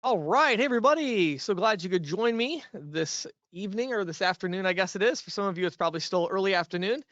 All right. Hey, everybody. So glad you could join me this evening or this afternoon, I guess it is. For some of you, it's probably still early afternoon.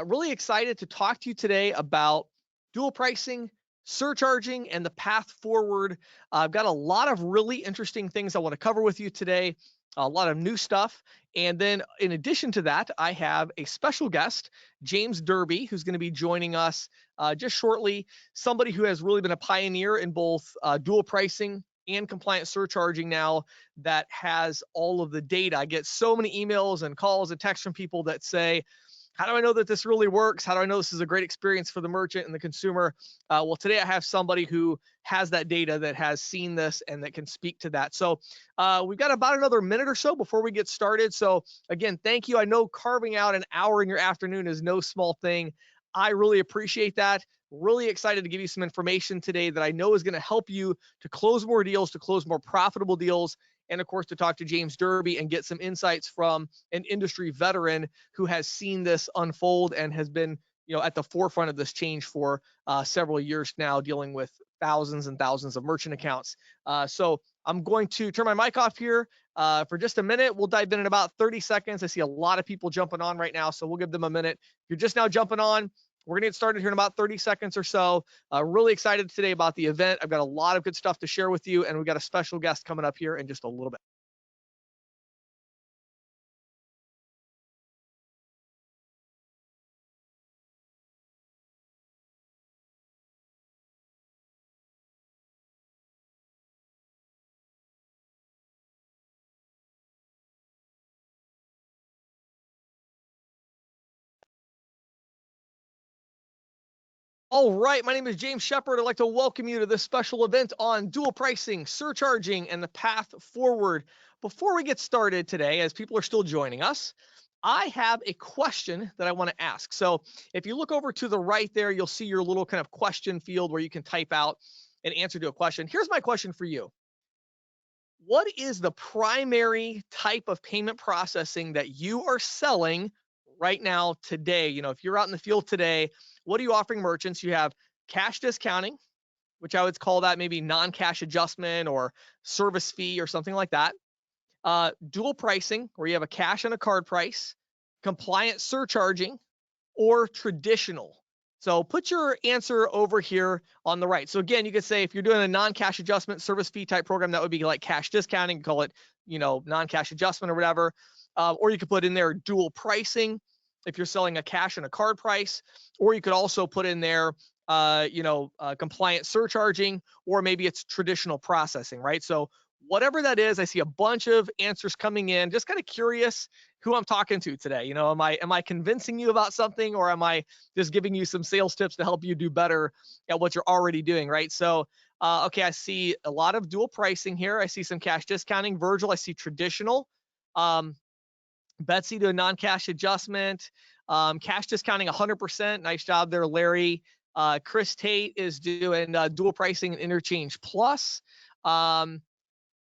Really excited to talk to you today about dual pricing, surcharging, and the path forward. I've got a lot of really interesting things I want to cover with you today, a lot of new stuff. And then, in addition to that, I have a special guest, James Derby, who's going to be joining us just shortly. Somebody who has really been a pioneer in both dual pricing and compliant surcharging now that has all of the data. I get so many emails and calls and texts from people that say, how do I know that this really works? How do I know this is a great experience for the merchant and the consumer? Well, today I have somebody who has that data, that has seen this, and that can speak to that. So we've got about another minute or so before we get started. So again, thank you. I know carving out an hour in your afternoon is no small thing. I really appreciate that. Really excited to give you some information today that I know is going to help you to close more deals, to close more profitable deals, and of course, to talk to James Derby and get some insights from an industry veteran who has seen this unfold and has been, at the forefront of this change for several years now, dealing with thousands and thousands of merchant accounts. So I'm going to turn my mic off here for just a minute. We'll dive in about 30 seconds. I see a lot of people jumping on right now, so we'll give them a minute. If you're just now jumping on, we're going to get started here in about 30 seconds or so. Really excited today about the event. I've got a lot of good stuff to share with you, and we've got a special guest coming up here in just a little bit. All right, my name is James Shepard. I'd like to welcome you to this special event on dual pricing, surcharging, and the path forward. Before we get started today, as people are still joining us, I have a question that I want to ask. So if you look over to the right there, you'll see your little kind of question field where you can type out an answer to a question. Here's my question for you. What is the primary type of payment processing that you are selling right now today? If you're out in the field today, what are you offering merchants? You have cash discounting, which I would call that maybe non-cash adjustment or service fee or something like that. Dual pricing, where you have a cash and a card price, compliant surcharging, or traditional. So put your answer over here on the right. So again, you could say if you're doing a non-cash adjustment service fee type program, that would be like cash discounting, call it, non-cash adjustment or whatever. Or you could put in there dual pricing if you're selling a cash and a card price, or you could also put in there, compliant surcharging, or maybe it's traditional processing, right? So whatever that is, I see a bunch of answers coming in. Just kind of curious who I'm talking to today. Am I convincing you about something, or am I just giving you some sales tips to help you do better at what you're already doing, right? So, okay, I see a lot of dual pricing here. I see some cash discounting. Virgil, I see traditional. Um, Betsy to a non-cash adjustment. Cash discounting 100%. Nice job there, Larry. Chris Tate is doing dual pricing and interchange plus. Um,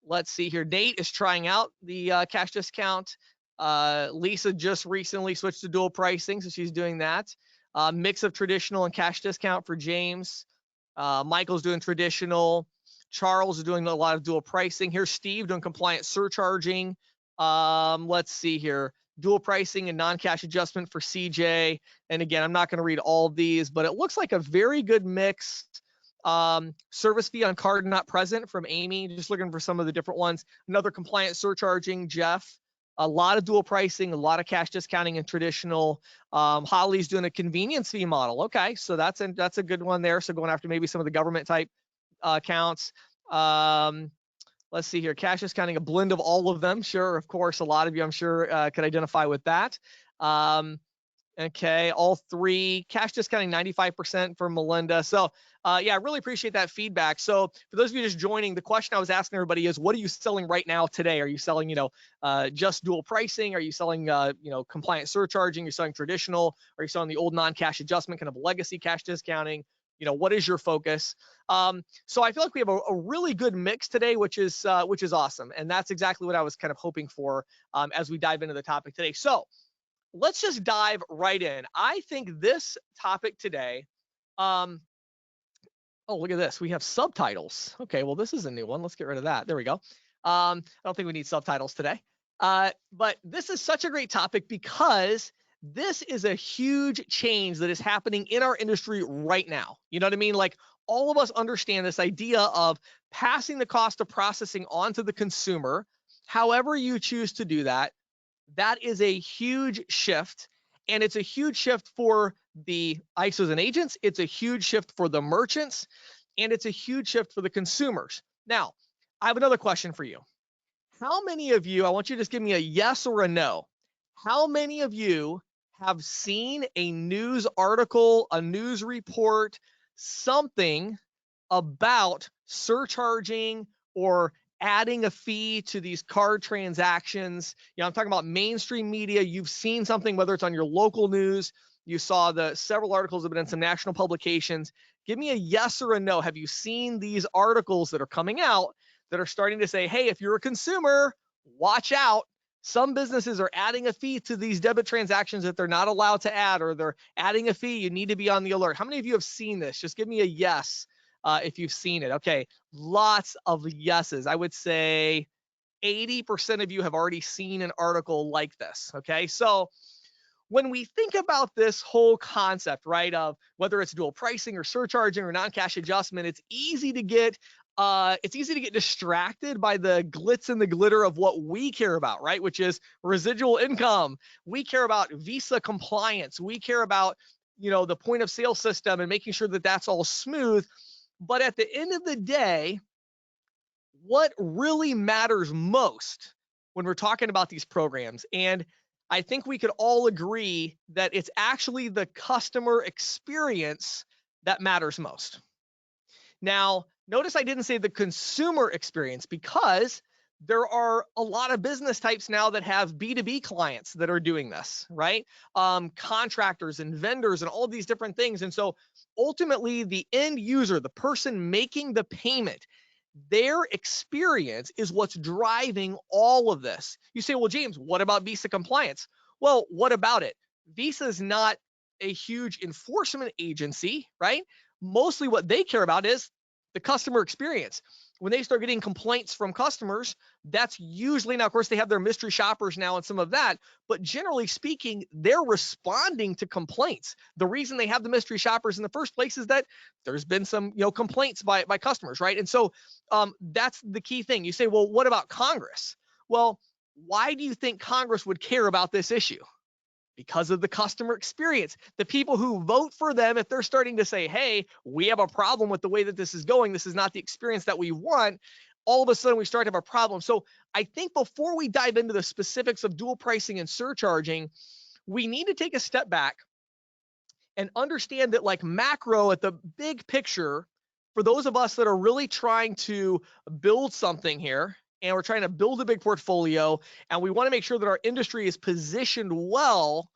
let's see here. Nate is trying out the cash discount. Lisa just recently switched to dual pricing, so she's doing that. Mix of traditional and cash discount for James. Michael's doing traditional. Charles is doing a lot of dual pricing. Here's Steve doing compliant surcharging. Let's see here. Dual pricing and non-cash adjustment for CJ. And again, I'm not going to read all of these, but it looks like a very good mix. Service fee on card not present from Amy. Just looking for some of the different ones. Another compliant surcharging, Jeff. A lot of dual pricing, a lot of cash discounting and traditional. Holly's doing a convenience fee model. Okay, so that's a good one there. So going after maybe some of the government type accounts. Let's see here. Cash discounting, a blend of all of them. Sure, of course, a lot of you, I'm sure, could identify with that. Okay, all three. Cash discounting 95% for Melinda. So, yeah, I really appreciate that feedback. So, for those of you just joining, the question I was asking everybody is, what are you selling right now today? Are you selling, just dual pricing? Are you selling, compliant surcharging? Are you selling traditional? Are you selling the old non-cash adjustment, kind of legacy cash discounting? What is your focus? So I feel like we have a really good mix today, which is awesome, and that's exactly what I was kind of hoping for as we dive into the topic today. So let's just dive right in. I think this topic today, um, Oh, look at this. We have subtitles. Okay, well, this is a new one. Let's get rid of that. There we go. I don't think we need subtitles today. But this is such a great topic because this is a huge change that is happening in our industry right now. You know what I mean? Like all of us understand this idea of passing the cost of processing onto the consumer. However, you choose to do that, that is a huge shift. And it's a huge shift for the ISOs and agents. It's a huge shift for the merchants. And it's a huge shift for the consumers. Now, I have another question for you. How many of you, I want you to just give me a yes or a no. How many of you have seen a news article, a news report, something about surcharging or adding a fee to these card transactions? You know, I'm talking about mainstream media. You've seen something, whether it's on your local news, you saw the several articles have been in some national publications. Give me a yes or a no. Have you seen these articles that are coming out that are starting to say, hey, if you're a consumer, watch out. Some businesses are adding a fee to these debit transactions that they're not allowed to add, or they're adding a fee. You need to be on the alert. How many of you have seen this? Just give me a yes if you've seen it. Okay, lots of yeses. I would say 80% of you have already seen an article like this. Okay, so when we think about this whole concept, right, of whether it's dual pricing or surcharging or non-cash adjustment, it's easy to get distracted by the glitz and the glitter of what we care about, right? Which is residual income. We care about Visa compliance. We care about, you know, the point of sale system and making sure that that's all smooth. But at the end of the day, what really matters most when we're talking about these programs, and I think we could all agree that it's actually the customer experience that matters most. Now, notice I didn't say the consumer experience because there are a lot of business types now that have B2B clients that are doing this, right? Contractors and vendors and all these different things. And so ultimately, the end user, the person making the payment, their experience is what's driving all of this. You say, well, James, what about Visa compliance? Well, what about it? Visa is not a huge enforcement agency, right? Mostly what they care about is the customer experience. When they start getting complaints from customers, that's usually, now, of course, they have their mystery shoppers now and some of that, but generally speaking, they're responding to complaints. The reason they have the mystery shoppers in the first place is that there's been some, complaints by customers, right? And so that's the key thing. You say, well, what about Congress? Well, why do you think Congress would care about this issue? Because of the customer experience. The people who vote for them, if they're starting to say, hey, we have a problem with the way that this is going, this is not the experience that we want, all of a sudden we start to have a problem. So I think before we dive into the specifics of dual pricing and surcharging, we need to take a step back and understand that, like, macro at the big picture, for those of us that are really trying to build something here, and we're trying to build a big portfolio, and we want to make sure that our industry is positioned well,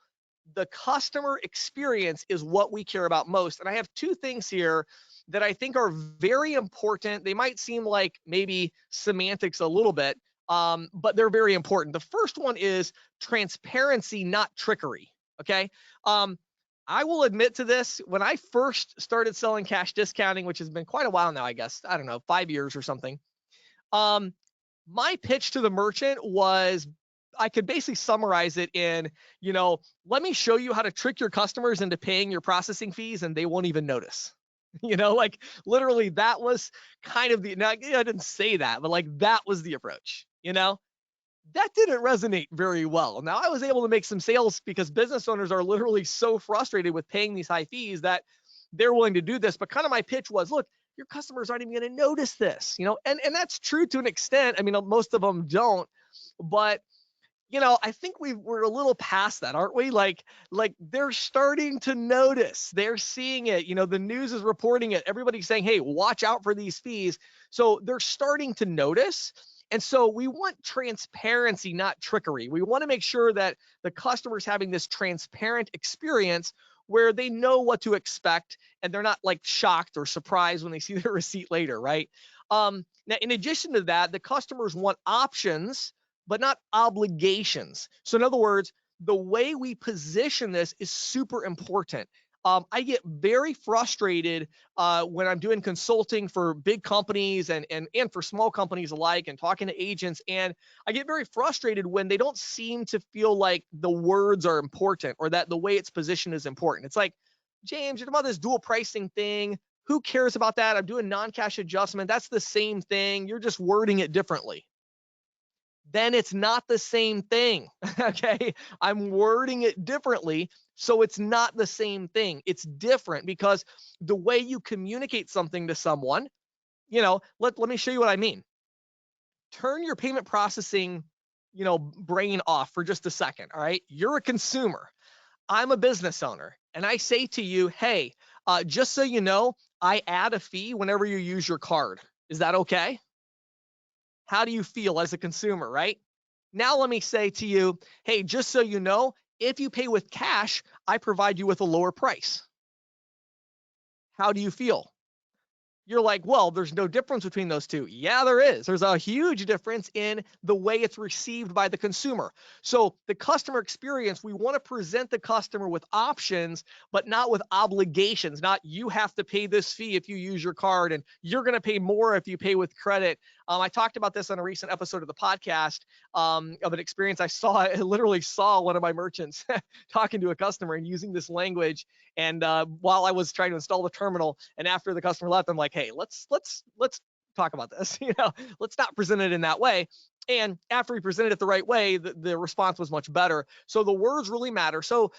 the customer experience is what we care about most. And I have two things here that I think are very important. They might seem like maybe semantics a little bit, but they're very important. The first one is transparency, not trickery. Okay. I will admit to this. When I first started selling cash discounting, which has been quite a while now, I guess, I don't know, 5 years or something, my pitch to the merchant was, I could basically summarize it in, let me show you how to trick your customers into paying your processing fees and they won't even notice. Like literally that was kind of now, I didn't say that, but like that was the approach, that didn't resonate very well. Now I was able to make some sales because business owners are literally so frustrated with paying these high fees that they're willing to do this. But kind of my pitch was, look, your customers aren't even going to notice this, and that's true to an extent. I mean, most of them don't, but I think we're a little past that, aren't we? Like they're starting to notice, they're seeing it, the news is reporting it. Everybody's saying, hey, watch out for these fees. So they're starting to notice. And so we want transparency, not trickery. We want to make sure that the customer's having this transparent experience where they know what to expect and they're not like shocked or surprised when they see their receipt later, right? Now, in addition to that, the customers want options, but not obligations. So in other words, the way we position this is super important. I get very frustrated when I'm doing consulting for big companies and for small companies alike and talking to agents. And I get very frustrated when they don't seem to feel like the words are important or that the way it's positioned is important. It's like, James, you're talking about this dual pricing thing. Who cares about that? I'm doing non-cash adjustment. That's the same thing. You're just wording it differently. Then it's not the same thing. Okay. I'm wording it differently. So it's not the same thing. It's different because the way you communicate something to someone, let me show you what I mean. Turn your payment processing, brain off for just a second. All right. You're a consumer. I'm a business owner. And I say to you, hey, just so you know, I add a fee whenever you use your card. Is that okay? How do you feel as a consumer, right? Now let me say to you, hey, just so you know, if you pay with cash, I provide you with a lower price. How do you feel? You're like, well, there's no difference between those two. Yeah, there is. There's a huge difference in the way it's received by the consumer. So the customer experience, we want to present the customer with options, but not with obligations. Not you have to pay this fee if you use your card and you're going to pay more if you pay with credit. I talked about this on a recent episode of the podcast of an experience I saw. I literally saw one of my merchants talking to a customer and using this language. And while I was trying to install the terminal, and after the customer left, I'm like, hey, let's talk about this. Let's not present it in that way. And after we presented it the right way, the response was much better. So the words really matter. So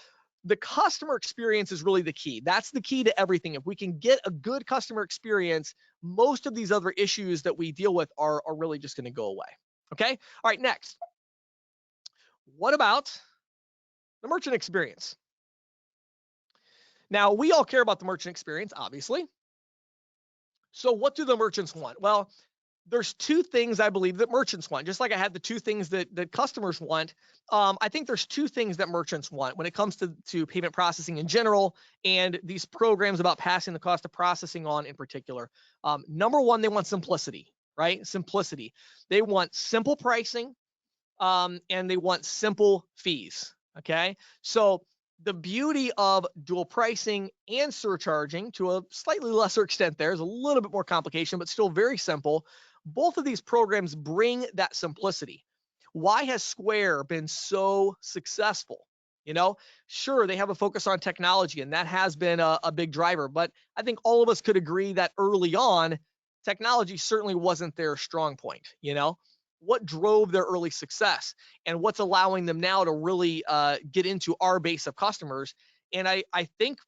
the customer experience is really the key. That's the key to everything. If we can get a good customer experience, most of these other issues that we deal with are really just going to go away. Okay. All right. Next, what about the merchant experience? Now, we all care about the merchant experience, obviously. So what do the merchants want? Well, there's two things I believe that merchants want. Just like I had the two things that customers want, I think there's two things that merchants want when it comes to payment processing in general and these programs about passing the cost of processing on in particular. Number one, they want simplicity, right? Simplicity. They want simple pricing, and they want simple fees. Okay. So the beauty of dual pricing and surcharging, to a slightly lesser extent, there's a little bit more complication, but still very simple. Both of these programs bring that simplicity. Why has Square been so successful? Sure, they have a focus on technology, and that has been a big driver. But I think all of us could agree that early on, technology certainly wasn't their strong point. What drove their early success and what's allowing them now to really get into our base of customers. And I think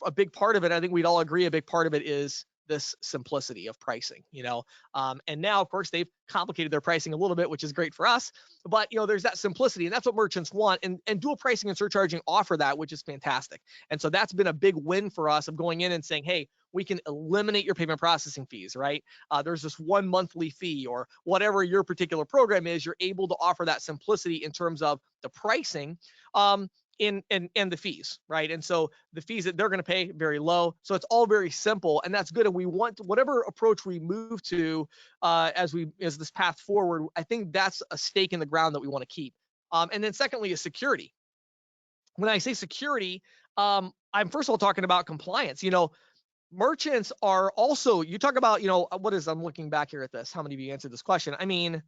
a big part of it, I think we'd all agree, a big part of it is this simplicity of pricing, and now of course they've complicated their pricing a little bit, which is great for us, but there's that simplicity, and that's what merchants want. And dual pricing and surcharging offer that, which is fantastic. And so that's been a big win for us of going in and saying, hey, we can eliminate your payment processing fees, right? There's this one monthly fee or whatever your particular program is. You're able to offer that simplicity in terms of the pricing. And the fees, right? And so the fees that they're going to pay very low. So it's all very simple, and that's good. And we want whatever approach we move to as this path forward. I think that's a stake in the ground that we want to keep. And then secondly is security. When I say security, I'm first of all talking about compliance. Merchants are also, you talk about, I'm looking back here at this. How many of you answered this question? I mean,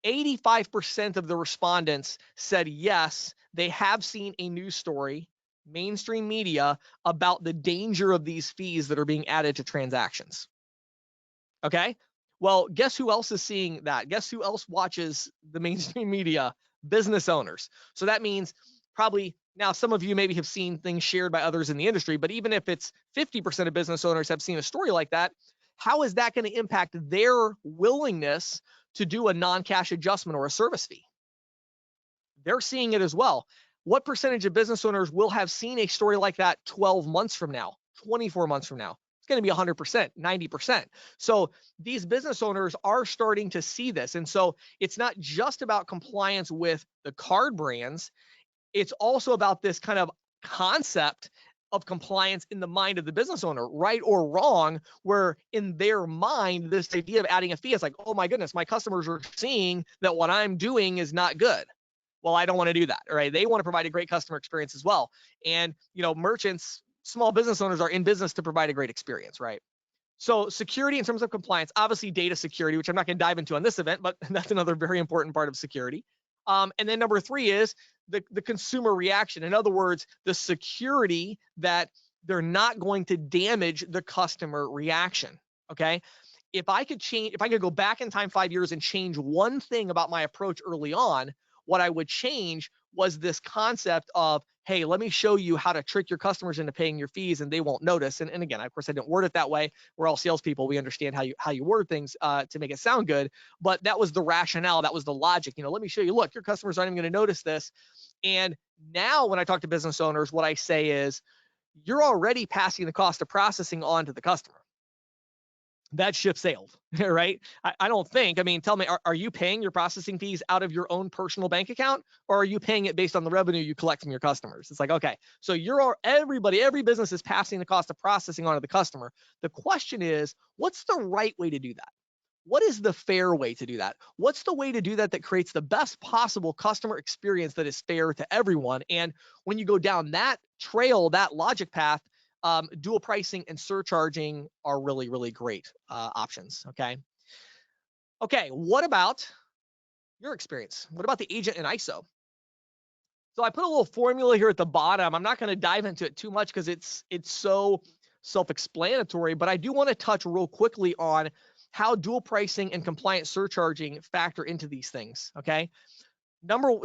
85% of the respondents said yes, they have seen a news story, mainstream media, about the danger of these fees that are being added to transactions. Okay? Well, guess who else is seeing that? Guess who else watches the mainstream media? Business owners. So that means probably now some of you maybe have seen things shared by others in the industry, but even if it's 50% of business owners have seen a story like that, how is that going to impact their willingness to do a non-cash adjustment or a service fee? They're seeing it as well. What percentage of business owners will have seen a story like that 12 months from now, 24 months from now? It's going to be 100%, 90%. So these business owners are starting to see this. And so it's not just about compliance with the card brands. It's also about this kind of concept of compliance in the mind of the business owner, right or wrong, where in their mind, this idea of adding a fee is like, oh my goodness, my customers are seeing that what I'm doing is not good. Well, I don't want to do that, right? They want to provide a great customer experience as well. And, merchants, small business owners are in business to provide a great experience, right? So security in terms of compliance, obviously data security, which I'm not going to dive into on this event, but that's another very important part of security. And then number three is the consumer reaction. In other words, the security that they're not going to damage the customer reaction. Okay. If I could go back in time 5 years and change one thing about my approach early on, what I would change was this concept of, hey, let me show you how to trick your customers into paying your fees and they won't notice. And again, of course, I didn't word it that way. We're all salespeople. We understand how you word things to make it sound good. But that was the rationale. That was the logic. Let me show you, look, your customers aren't even going to notice this. And now when I talk to business owners, what I say is, you're already passing the cost of processing on to the customer. That ship sailed, right? I don't think, tell me, are you paying your processing fees out of your own personal bank account, or are you paying it based on the revenue you collect from your customers? It's like, okay, so every business is passing the cost of processing on to the customer. The question is, what's the right way to do that? What is the fair way to do that? What's the way to do that that creates the best possible customer experience that is fair to everyone? And when you go down that trail, that logic path, dual pricing and surcharging are really, really great options. Okay. Okay. What about your experience? What about the agent and ISO? So I put a little formula here at the bottom. I'm not going to dive into it too much because it's so self-explanatory, but I do want to touch real quickly on how dual pricing and compliant surcharging factor into these things. Okay.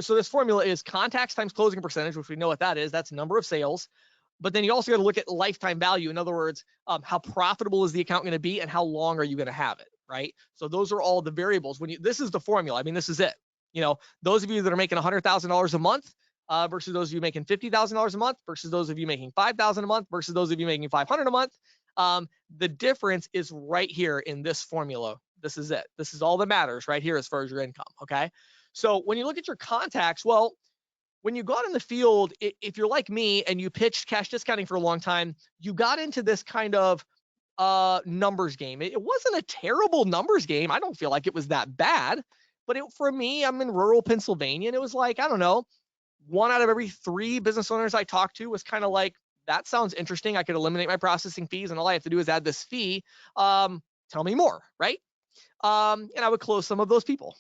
So this formula is contacts times closing percentage, which we know what that is. That's number of sales. But then you also got to look at lifetime value. In other words, how profitable is the account going to be and how long are you going to have it, right? So those are all the variables. This is the formula. This is it. Those of you that are making $100,000 a month versus those of you making $50,000 a month versus those of you making $5,000 a month versus those of you making $500 a month. The difference is right here in this formula. This is it. This is all that matters right here as far as your income. Okay. So when you look at your contacts, well, when you go out in the field, if you're like me and you pitched cash discounting for a long time, you got into this kind of numbers game. It wasn't a terrible numbers game. I don't feel like it was that bad, but for me, I'm in rural Pennsylvania, and it was like, I don't know, 1 out of every 3 business owners I talked to was kind of like, that sounds interesting. I could eliminate my processing fees, and all I have to do is add this fee. Tell me more, right? And I would close some of those people.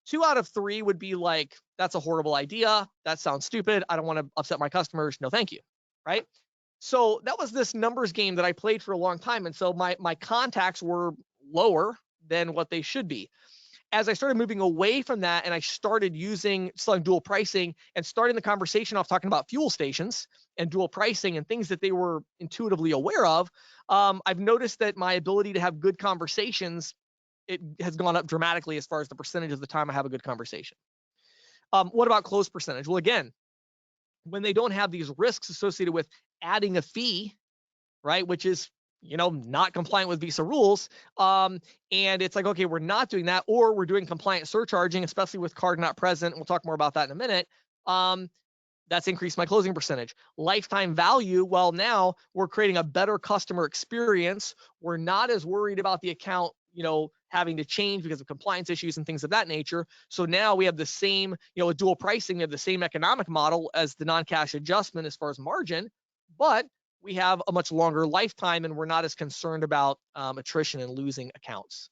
2 out of 3 would be like, that's a horrible idea. That sounds stupid. I don't want to upset my customers. No, thank you. Right. So that was this numbers game that I played for a long time. And so my contacts were lower than what they should be. As I started moving away from that and I started selling dual pricing and starting the conversation off talking about fuel stations and dual pricing and things that they were intuitively aware of, I've noticed that my ability to have good conversations, it has gone up dramatically as far as the percentage of the time I have a good conversation. What about close percentage? Well, again, when they don't have these risks associated with adding a fee, right, which is, not compliant with Visa rules, and it's like, okay, we're not doing that, or we're doing compliant surcharging, especially with card not present. We'll talk more about that in a minute. That's increased my closing percentage. Lifetime value, well, now we're creating a better customer experience. We're not as worried about the account, having to change because of compliance issues and things of that nature. So now we have the same, with dual pricing, we have the same economic model as the non-cash adjustment as far as margin, but we have a much longer lifetime and we're not as concerned about attrition and losing accounts.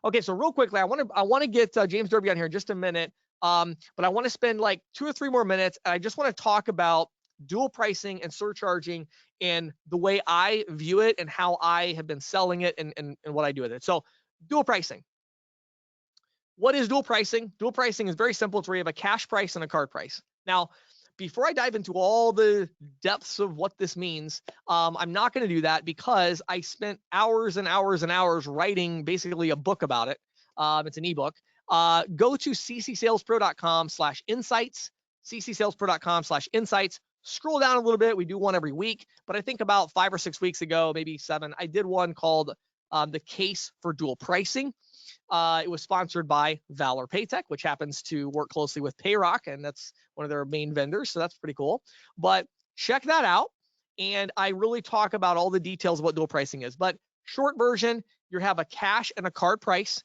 Okay, so real quickly, I want to get James Derby on here in just a minute, but I want to spend like 2 or 3 more minutes. I just want to talk about dual pricing and surcharging and the way I view it and how I have been selling it and what I do with it. So dual pricing. What is dual pricing? Dual pricing is very simple. It's where you have a cash price and a card price. Now, before I dive into all the depths of what this means, I'm not going to do that because I spent hours and hours and hours writing basically a book about it. It's an ebook. Go to ccsalespro.com/insights, ccsalespro.com/insights. Scroll down a little bit. We do one every week, but I think about 5 or 6 weeks ago, maybe 7, I did one called The Case for Dual Pricing. It was sponsored by Valor Paytech, which happens to work closely with Payrock, and that's one of their main vendors, so that's pretty cool. But check that out, and I really talk about all the details of what dual pricing is. But short version, you have a cash and a card price.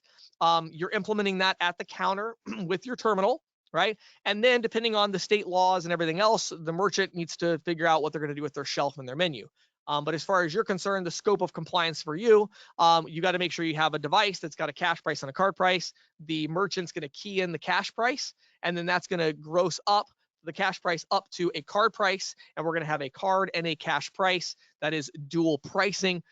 You're implementing that at the counter with your terminal. right? And then depending on the state laws and everything else, the merchant needs to figure out what they're going to do with their shelf and their menu. But as far as you're concerned, the scope of compliance for you, you got to make sure you have a device that's got a cash price and a card price. The merchant's going to key in the cash price, and then that's going to gross up the cash price up to a card price, and we're going to have a card and a cash price. That is dual pricing.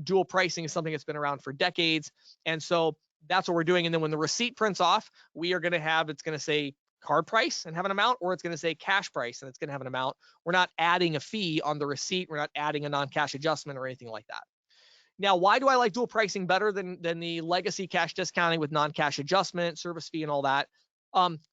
Dual pricing is something that's been around for decades, and so that's what we're doing. And then when the receipt prints off, we are going to have, it's going to say card price and have an amount, or it's going to say cash price and it's going to have an amount. We're not adding a fee on the receipt. We're not adding a non-cash adjustment or anything like that. Now, why do I like dual pricing better than the legacy cash discounting with non-cash adjustment, service fee, and all that?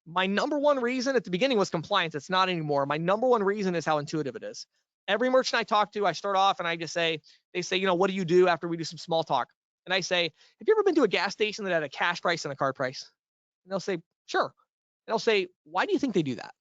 My number one reason at the beginning was compliance. It's not anymore. My number one reason is how intuitive it is. Every merchant I talk to, I start off and I just say, they say, what do you do after we do some small talk? And I say, have you ever been to a gas station that had a cash price and a card price? And they'll say, sure. And I'll say, why do you think they do that?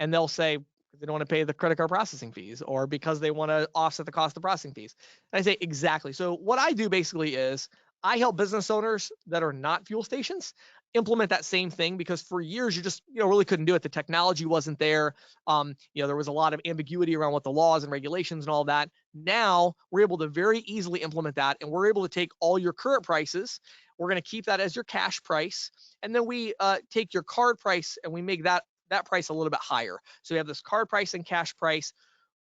And they'll say, they don't want to pay the credit card processing fees, or because they want to offset the cost of processing fees. And I say, exactly. So what I do basically is I help business owners that are not fuel stations implement that same thing, because for years you just really couldn't do it. The technology wasn't there. There was a lot of ambiguity around what the laws and regulations and all that. Now we're able to very easily implement that, and we're able to take all your current prices. We're going to keep that as your cash price, and then we take your card price and we make that price a little bit higher. So we have this card price and cash price.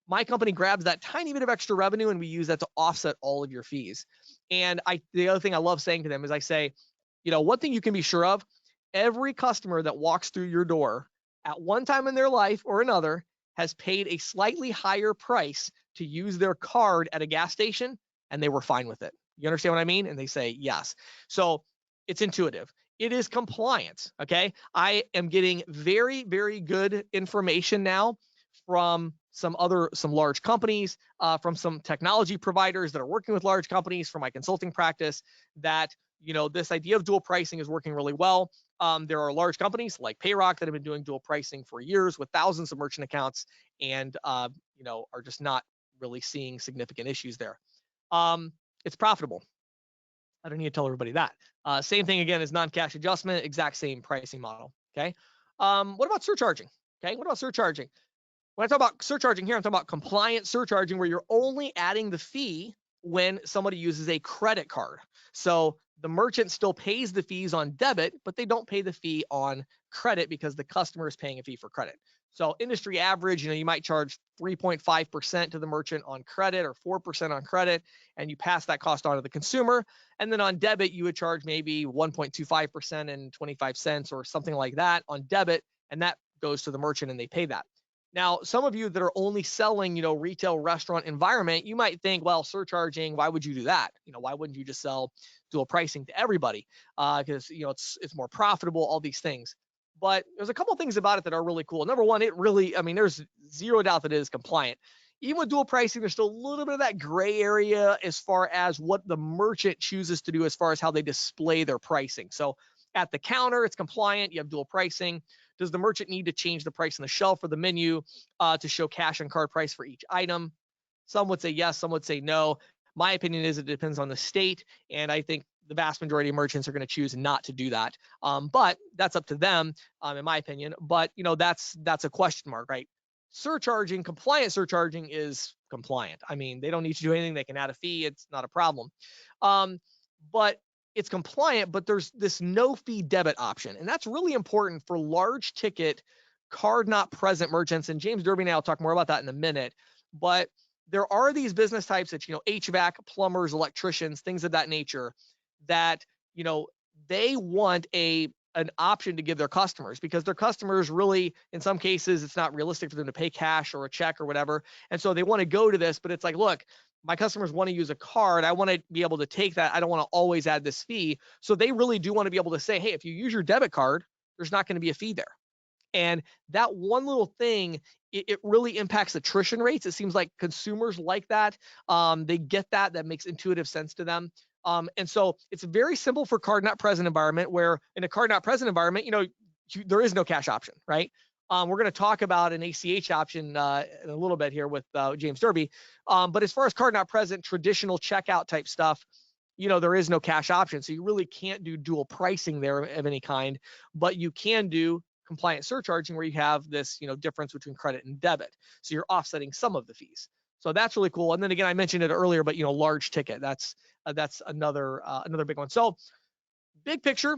My company grabs that tiny bit of extra revenue and we use that to offset all of your fees. And the other thing I love saying to them is I say, one thing you can be sure of, every customer that walks through your door at one time in their life or another has paid a slightly higher price to use their card at a gas station, and they were fine with it. You understand what I mean? And they say yes. So it's intuitive. It is compliance. Okay. I am getting very, very good information now from some large companies, from some technology providers that are working with large companies for my consulting practice, that, this idea of dual pricing is working really well. There are large companies like Payrock that have been doing dual pricing for years with thousands of merchant accounts, and, are just not really seeing significant issues there. It's profitable. I don't need to tell everybody that. Same thing again as non-cash adjustment, exact same pricing model. Okay. What about surcharging? Okay. What about surcharging? When I talk about surcharging here, I'm talking about compliant surcharging, where you're only adding the fee when somebody uses a credit card. So the merchant still pays the fees on debit, but they don't pay the fee on credit because the customer is paying a fee for credit. So industry average, you might charge 3.5% to the merchant on credit, or 4% on credit, and you pass that cost on to the consumer. And then on debit, you would charge maybe 1.25% and 25 cents or something like that on debit, and that goes to the merchant and they pay that. Now, some of you that are only selling, retail restaurant environment, you might think, well, surcharging, why would you do that? Why wouldn't you just sell dual pricing to everybody? Because, it's more profitable, all these things. But there's a couple of things about it that are really cool. Number one, there's zero doubt that it is compliant. Even with dual pricing, there's still a little bit of that gray area as far as what the merchant chooses to do as far as how they display their pricing. So at the counter, it's compliant. You have dual pricing. Does the merchant need to change the price on the shelf or the menu to show cash and card price for each item? Some would say yes, some would say no. My opinion is it depends on the state, and I think the vast majority of merchants are going to choose not to do that. But that's up to them, in my opinion. But that's a question mark, right? Compliant surcharging is compliant. I mean, they don't need to do anything. They can add a fee. It's not a problem. But it's compliant, but there's this no fee debit option. And that's really important for large ticket card not present merchants. And James Derby and I will talk more about that in a minute. But there are these business types that, HVAC, plumbers, electricians, things of that nature, that, they want an option to give their customers, because their customers really, in some cases, it's not realistic for them to pay cash or a check or whatever. And so they want to go to this, but it's like, look, my customers want to use a card. I want to be able to take that. I don't want to always add this fee. So they really do want to be able to say, hey, if you use your debit card, there's not going to be a fee there. And that one little thing, it really impacts attrition rates. It seems like consumers like that. They get that. That makes intuitive sense to them. And so it's very simple for card not present environment, where in a card not present environment, there is no cash option, right? We're going to talk about an ACH option in a little bit here with James Derby. But as far as card not present, traditional checkout type stuff, there is no cash option. So you really can't do dual pricing there of any kind, but you can do compliant surcharging where you have this, difference between credit and debit. So you're offsetting some of the fees. So that's really cool. And then again, I mentioned it earlier, but large ticket, that's another big one. So big picture,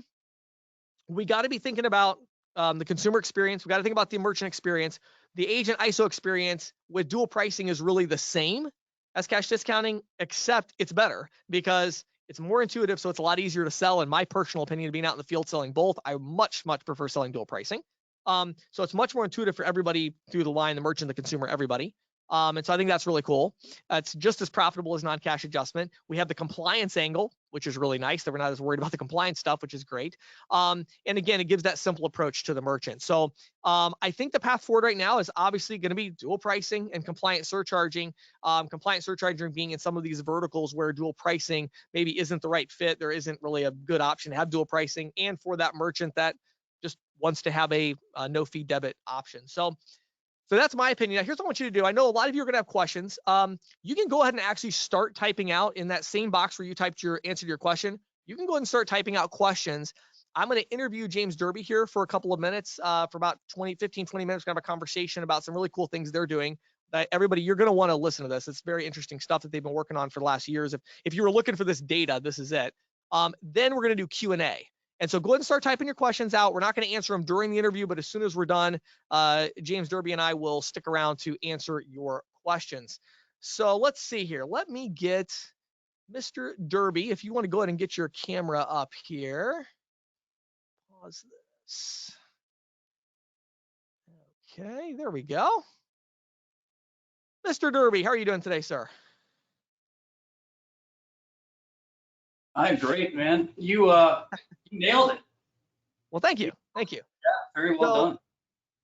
we got to be thinking about the consumer experience. We got to think about the merchant experience. The agent ISO experience with dual pricing is really the same as cash discounting, except it's better because it's more intuitive. So it's a lot easier to sell. In my personal opinion, being out in the field selling both, I much prefer selling dual pricing. So it's much more intuitive for everybody through the line, the merchant, the consumer, everybody. And so I think that's really cool. It's just as profitable as non-cash adjustment. We have the compliance angle, which is really nice that we're not as worried about the compliance stuff, which is great. And again, it gives that simple approach to the merchant. So I think the path forward right now is obviously going to be dual pricing and compliant surcharging. Compliant surcharging being in some of these verticals where dual pricing maybe isn't the right fit. There isn't really a good option to have dual pricing, and for that merchant that just wants to have a no fee debit option. So that's my opinion. Now, here's what I want you to do. I know a lot of you are going to have questions. You can go ahead and actually start typing out in that same box where you typed your answer to your question. You can go ahead and start typing out questions. I'm going to interview James Derby here for a couple of minutes, for about 15, 20 minutes. We're going to have a conversation about some really cool things they're doing. Everybody, you're going to want to listen to this. It's very interesting stuff that they've been working on for the last years. If you were looking for this data, this is it. Then we're going to do Q&A. And so go ahead and start typing your questions out. We're not going to answer them during the interview, but as soon as we're done, James Derby and I will stick around to answer your questions. So let's see here. Let me get Mr. Derby. If you want to go ahead and get your camera up here. Pause this. Okay, there we go. Mr. Derby, how are you doing today, sir? I'm great, man. You nailed it. Well, thank you. Thank you. Yeah, very well done.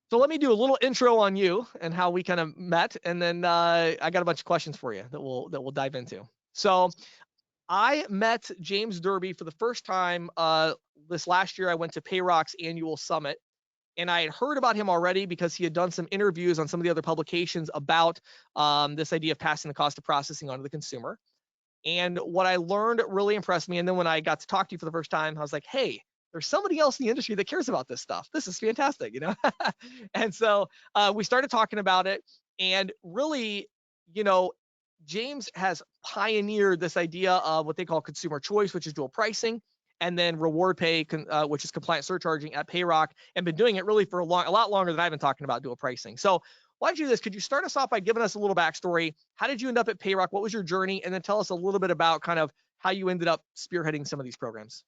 So let me do a little intro on you and how we kind of met, and then I got a bunch of questions for you that we'll dive into. So I met James Derby for the first time this last year. I went to Payrock's annual summit, and I had heard about him already because he had done some interviews on some of the other publications about this idea of passing the cost of processing on to the consumer. And what I learned really impressed me. And then when I got to talk to you for the first time, I was like, hey, there's somebody else in the industry that cares about this stuff. This is fantastic, And so we started talking about it. And really, James has pioneered this idea of what they call consumer choice, which is dual pricing, and then reward pay, which is compliant surcharging at Payrock, and been doing it really for a lot longer than I've been talking about dual pricing. So why don't you do this? Could you start us off by giving us a little backstory? How did you end up at Payrock? What was your journey? And then tell us a little bit about kind of how you ended up spearheading some of these programs.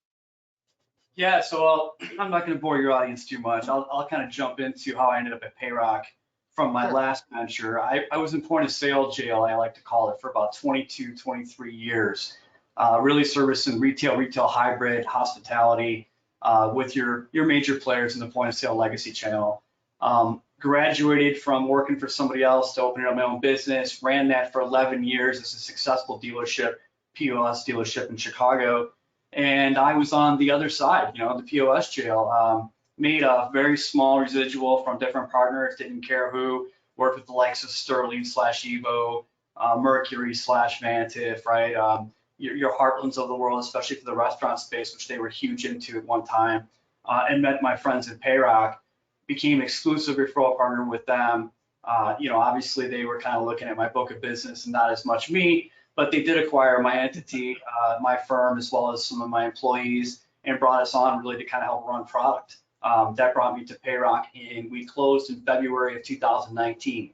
Yeah, so I'm not going to bore your audience too much. I'll kind of jump into how I ended up at Payrock from my last venture. I was in point of sale jail, I like to call it, for about 22, 23 years, really servicing retail hybrid, hospitality with your major players in the point of sale legacy channel. Graduated from working for somebody else to opening up my own business, ran that for 11 years as a successful dealership, POS dealership in Chicago. And I was on the other side, the POS jail. Made a very small residual from different partners, didn't care who, worked with the likes of Sterling / Evo, Mercury / Vantiv, right? Your Heartlands of the world, especially for the restaurant space, which they were huge into at one time, and met my friends at Payrock. Became exclusive referral partner with them. Obviously they were kind of looking at my book of business and not as much me, but they did acquire my entity, my firm, as well as some of my employees, and brought us on really to kind of help run product. That brought me to Payrock, and we closed in February of 2019.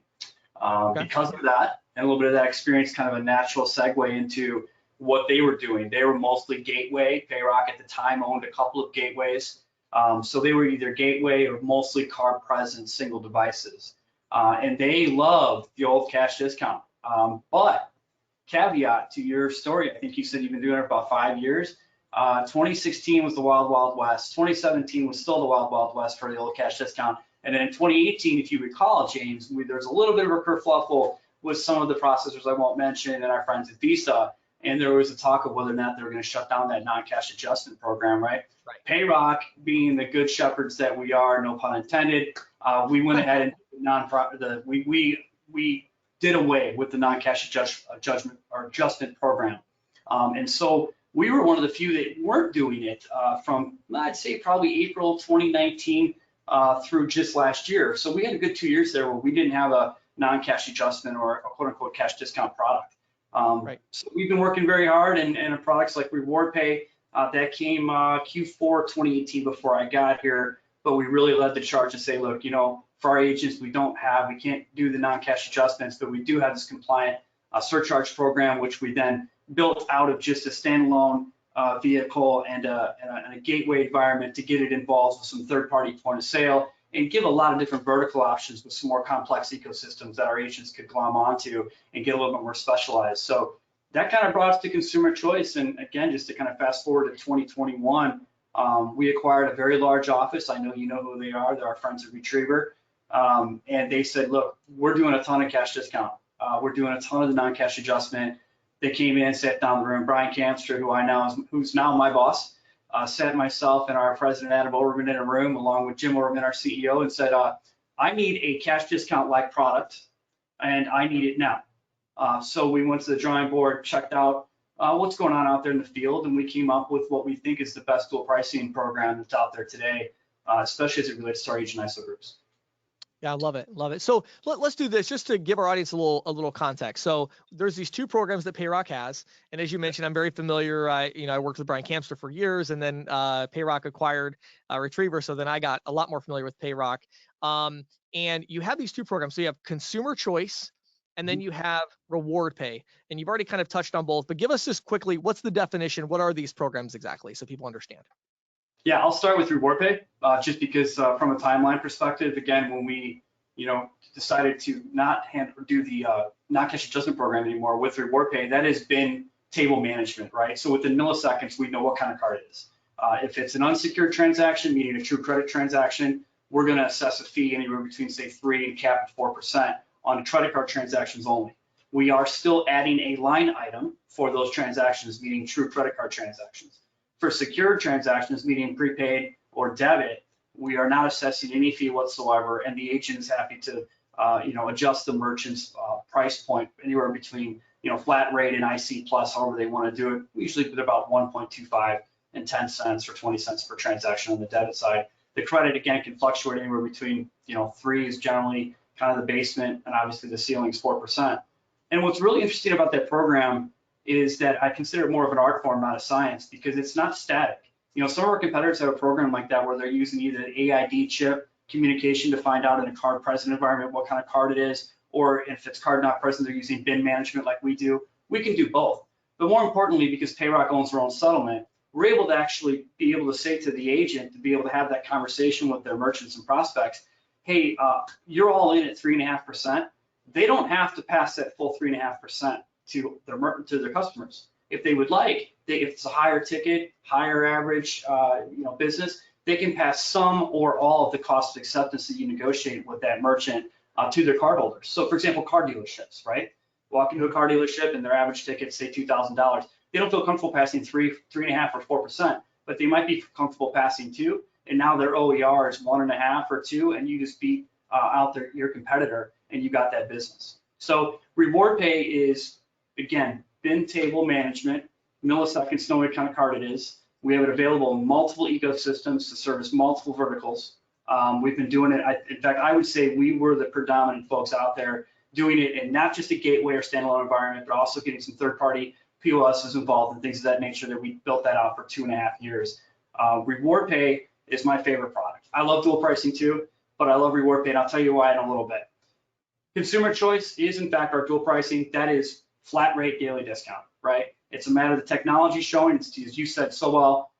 Because of that, and a little bit of that experience, kind of a natural segue into what they were doing. They were mostly gateway. Payrock at the time owned a couple of gateways. So they were either gateway or mostly card present single devices. And they loved the old cash discount. But caveat to your story, I think you said you've been doing it for about 5 years. 2016 was the Wild Wild West. 2017 was still the Wild Wild West for the old cash discount. And then in 2018, if you recall, James, there's a little bit of a kerfluffle with some of the processors I won't mention and our friends at Visa. And there was a talk of whether or not they were going to shut down that non-cash adjustment program, right? Payrock, being the good shepherds that we are, no pun intended, we went ahead and we did away with the non-cash adjustment program. And so we were one of the few that weren't doing it from, I'd say, probably April 2019 through just last year. So we had a good 2 years there where we didn't have a non-cash adjustment or a quote unquote cash discount product. Right. So we've been working very hard, and products like Reward Pay, that came Q4 2018 before I got here, but we really led the charge to say, look, for our agents, we can't do the non-cash adjustments, but we do have this compliant surcharge program, which we then built out of just a standalone vehicle and a gateway environment to get it involved with some third-party point of sale and give a lot of different vertical options with some more complex ecosystems that our agents could glom onto and get a little bit more specialized. So that kind of brought us to consumer choice. And again, just to kind of fast forward to 2021, we acquired a very large office. I know you know who they are. They're our friends at Retriever. And they said, look, we're doing a ton of cash discount. We're doing a ton of the non-cash adjustment. They came in, sat down in the room. Brian Camster, who's now my boss, sat myself and our president, Adam Overman, in a room along with Jim Overman, our CEO, and said, I need a cash discount-like product, and I need it now. So we went to the drawing board, checked out what's going on out there in the field, and we came up with what we think is the best dual pricing program that's out there today, especially as it relates to our agent ISO groups. Yeah, I love it. Love it. So let's do this just to give our audience a little context. So there's these two programs that Payrock has. And as you mentioned, I'm very familiar. I worked with Brian Camster for years, and then Payrock acquired Retriever. So then I got a lot more familiar with Payrock. And you have these two programs. So you have Consumer Choice, and then you have Reward Pay. And you've already kind of touched on both, but give us just quickly, what's the definition? What are these programs exactly so people understand? Yeah, I'll start with Reward Pay, just because from a timeline perspective, again, when we, decided to not do the non-cash adjustment program anymore with Reward Pay, that has been table management, right? So within milliseconds, we know what kind of card it is. If it's an unsecured transaction, meaning a true credit transaction, we're going to assess a fee anywhere between, say, 3% and cap at 4% on credit card transactions only. We are still adding a line item for those transactions, meaning true credit card transactions. For secured transactions, meaning prepaid or debit, we are not assessing any fee whatsoever, and the agent is happy to, adjust the merchant's price point anywhere between, flat rate and IC plus, however they want to do it. Usually with about 1.25 and 10 cents or 20 cents per transaction on the debit side. The credit, again, can fluctuate anywhere between, 3 is generally kind of the basement, and obviously the ceiling is 4%. And what's really interesting about that program is that I consider it more of an art form, not a science, because it's not static. Some of our competitors have a program like that where they're using either an AID chip communication to find out in a card present environment what kind of card it is, or if it's card not present, they're using BIN management like we do. We can do both. But more importantly, because Payrock owns their own settlement, we're able to actually be able to say to the agent, to be able to have that conversation with their merchants and prospects, hey, you're all in at 3.5%. They don't have to pass that full 3.5% to their customers. If they would like, if it's a higher ticket, higher average, business, they can pass some or all of the cost of acceptance that you negotiate with that merchant to their cardholders. So, for example, car dealerships, right? Walk into a car dealership and their average ticket, say $2,000. They don't feel comfortable passing 3.5 or 4%, but they might be comfortable passing 2, and now their OER is 1.5 or 2, and you just beat out your competitor, and you got that business. So Reward Pay is, again, BIN table management, milliseconds, know what kind of card it is. We have it available in multiple ecosystems to service multiple verticals. We've been doing it. In fact, I would say we were the predominant folks out there doing it in not just a gateway or standalone environment, but also getting some third-party POSs involved and things of that nature that we built that out for 2.5 years. Reward Pay is my favorite product. I love dual pricing too, but I love Reward Pay, and I'll tell you why in a little bit. Consumer Choice is, in fact, our dual pricing. That is flat rate daily discount, right? It's a matter of the technology showing, it's, as you said so well,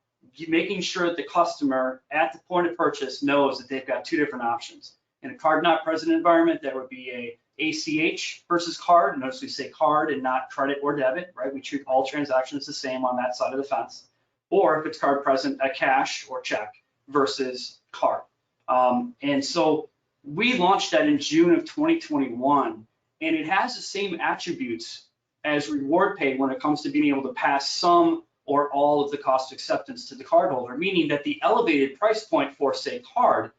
making sure that the customer at the point of purchase knows that they've got two different options. In a card not present environment, that would be a ACH versus card. Notice we say card and not credit or debit, right? We treat all transactions the same on that side of the fence. Or if it's card present, a cash or check versus card. And so we launched that in June of 2021, and it has the same attributes as Reward Pay when it comes to being able to pass some or all of the cost of acceptance to the cardholder, meaning that the elevated price point for, say, card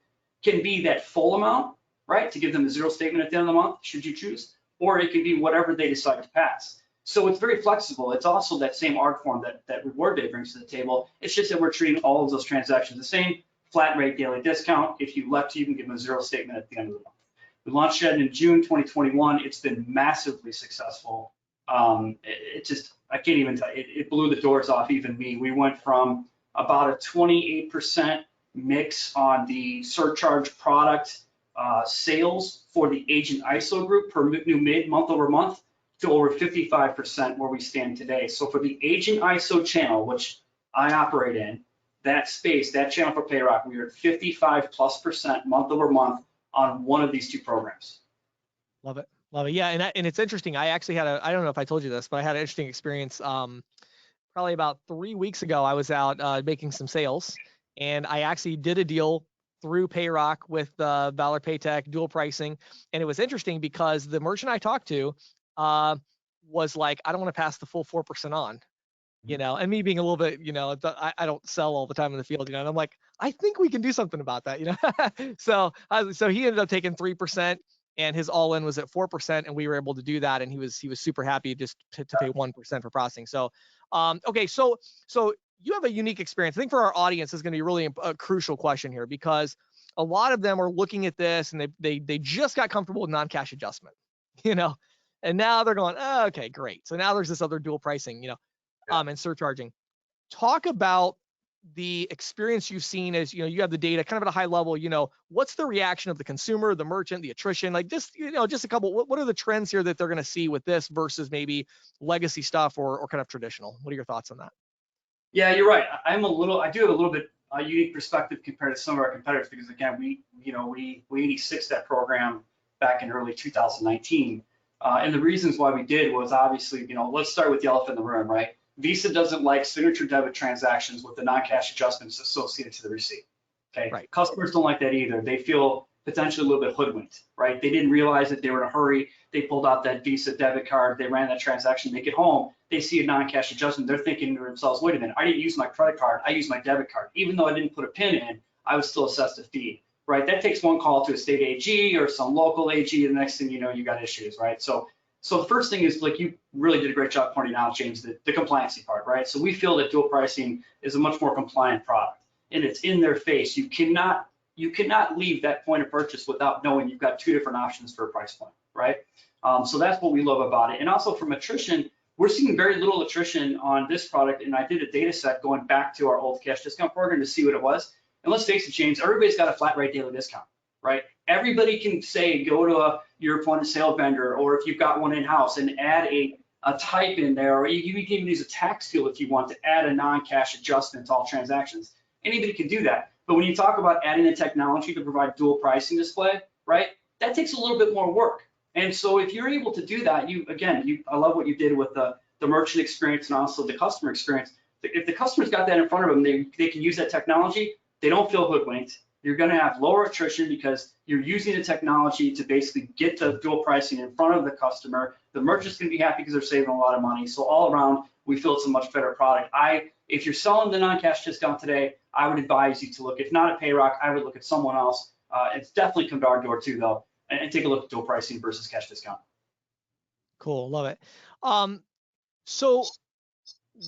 can be that full amount, right, to give them a zero statement at the end of the month, should you choose, or it can be whatever they decide to pass. So it's very flexible. It's also that same art form that Reward Day brings to the table. It's just that we're treating all of those transactions the same, flat rate daily discount. If you left, you can give them a zero statement at the end of the month. We launched that in June 2021. It's been massively successful. It just, I can't even tell you, it blew the doors off even me. We went from about a 28% mix on the surcharge product sales for the agent ISO group per new mid month over month to over 55% where we stand today. So for the agent ISO channel, which I operate in, that space, that channel for Payrock, we are at 55+% month over month on one of these two programs. Love it. Love it. Yeah. And it's interesting. I actually had I don't know if I told you this, but I had an interesting experience. Probably about 3 weeks ago, I was out making some sales, and I actually did a deal through Payrock with Valor Paytech dual pricing. And it was interesting because the merchant I talked to was like, I don't want to pass the full 4% on, and me being a little bit, I don't sell all the time in the field, and I'm like, I think we can do something about that, so he ended up taking 3%, and his all-in was at 4%, and we were able to do that, and he was super happy just to pay 1% for processing. So okay, so you have a unique experience. I think for our audience is going to be really a crucial question here, because a lot of them are looking at this and they just got comfortable with non-cash adjustment, and now they're going, oh, okay, great. So now there's this other dual pricing, and surcharging. Talk about the experience you've seen as, you have the data kind of at a high level, what's the reaction of the consumer, the merchant, the attrition, like just, just a couple, what are the trends here that they're going to see with this versus maybe legacy stuff or kind of traditional? What are your thoughts on that? Yeah, you're right. I do have a little bit unique perspective compared to some of our competitors, because again, we 86 that program back in early 2019. And the reasons why we did was obviously, let's start with the elephant in the room, right? Visa doesn't like signature debit transactions with the non-cash adjustments associated to the receipt. Okay. Right. Customers don't like that either. They feel potentially a little bit hoodwinked, right? They didn't realize that they were in a hurry. They pulled out that Visa debit card. They ran that transaction. They get home. They see a non-cash adjustment. They're thinking to themselves, wait a minute, I didn't use my credit card. I used my debit card. Even though I didn't put a PIN in, I was still assessed a fee, right? That takes one call to a state AG or some local AG. And the next thing you know, you got issues, right? So the first thing is, like you really did a great job pointing out, James, the compliancy part, right? So we feel that dual pricing is a much more compliant product, and it's in their face. You cannot leave that point of purchase without knowing you've got two different options for a price point, right? So that's what we love about it. And also from attrition, we're seeing very little attrition on this product. And I did a data set going back to our old cash discount program to see what it was. And let's face it, James, everybody's got a flat rate daily discount, right? Everybody can say, go to your point of sale vendor, or if you've got one in-house, and add a type in there, or you can even use a tax field if you want to add a non-cash adjustment to all transactions. Anybody can do that. But when you talk about adding the technology to provide dual pricing display, right, that takes a little bit more work. And so if you're able to do that, I love what you did with the merchant experience and also the customer experience. If the customer's got that in front of them, they can use that technology. They don't feel hoodwinked. You're going to have lower attrition because you're using the technology to basically get the dual pricing in front of the customer. The merchant's going to be happy because they're saving a lot of money. So all around, we feel it's a much better product. If you're selling the non-cash discount today, I would advise you to look, if not at Payrock, I would look at someone else. It's definitely come to our door too, though, and take a look at dual pricing versus cash discount. Cool, love it. So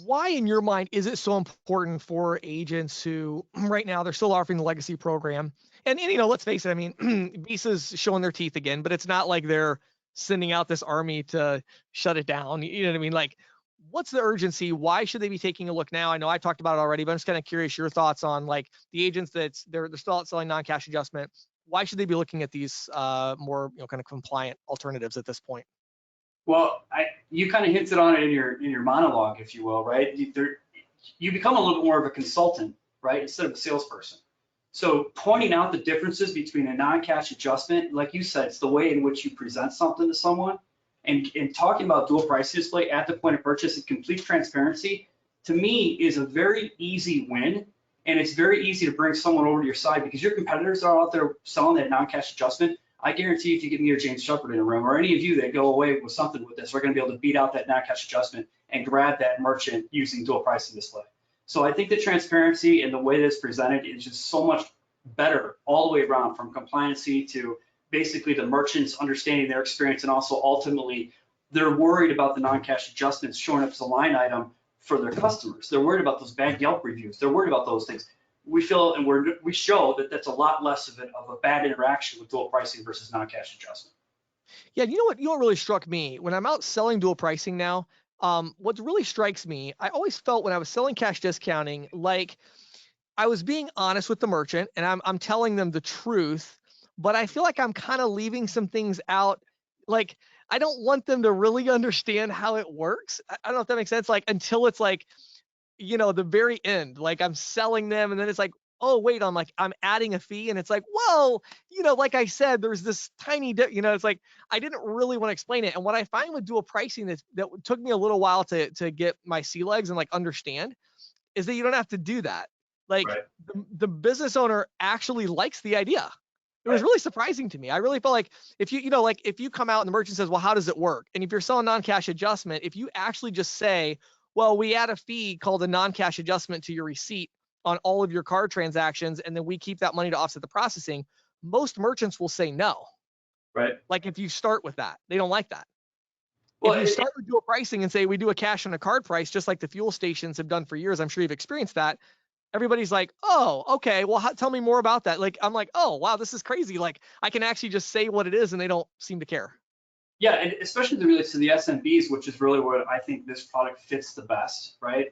why, in your mind, is it so important for agents who right now they're still offering the legacy program? And let's face it, I mean, Visa's showing their teeth again, but it's not like they're sending out this army to shut it down. You know what I mean? Like, what's the urgency? Why should they be taking a look now? I know I talked about it already, but I'm just kind of curious your thoughts on like the agents they're still out selling non-cash adjustment. Why should they be looking at these more kind of compliant alternatives at this point? Well, you kind of hinted on it in your monologue, if you will, right? You become a little bit more of a consultant, right, instead of a salesperson. So pointing out the differences between a non-cash adjustment, like you said, it's the way in which you present something to someone, and talking about dual price display at the point of purchase and complete transparency, to me, is a very easy win. And it's very easy to bring someone over to your side because your competitors are out there selling that non-cash adjustment. I guarantee if you get me or James Shepard in a room, or any of you that go away with something with this, we're going to be able to beat out that non-cash adjustment and grab that merchant using dual pricing display. So I think the transparency and the way that it's presented is just so much better all the way around, from compliancy to basically the merchants understanding their experience, and also ultimately they're worried about the non-cash adjustments showing up as a line item for their customers. They're worried about those bad Yelp reviews. They're worried about those things. We feel and we show that that's a lot less of a bad interaction with dual pricing versus non-cash adjustment. Yeah, you know what? You know what really struck me when I'm out selling dual pricing now. What really strikes me, I always felt when I was selling cash discounting, like I was being honest with the merchant and I'm telling them the truth, but I feel like I'm kind of leaving some things out. Like I don't want them to really understand how it works. I don't know if that makes sense. Like until it's like, the very end, like I'm selling them and then it's like, oh wait, I'm adding a fee and it's like, well, like I said, there's this tiny, it's like I didn't really want to explain it. And what I find with dual pricing that took me a little while to get my sea legs and like understand is that you don't have to do that. Like Right. the business owner actually likes the idea. It was Right. really surprising to me. I really felt like if like if you come out and the merchant says, well, how does it work? And if you're selling non-cash adjustment, if you actually just say, well, we add a fee called a non-cash adjustment to your receipt on all of your card transactions, and then we keep that money to offset the processing, most merchants will say no. Right. Like if you start with that, they don't like that. Well, If you start with dual pricing and say we do a cash on a card price, just like the fuel stations have done for years, I'm sure you've experienced that. Everybody's like, oh, okay, well, tell me more about that. Like, I'm like, oh, wow, this is crazy. Like, I can actually just say what it is and they don't seem to care. yeah, and especially as it relates to the SMBs, which is really where I think this product fits the best, right?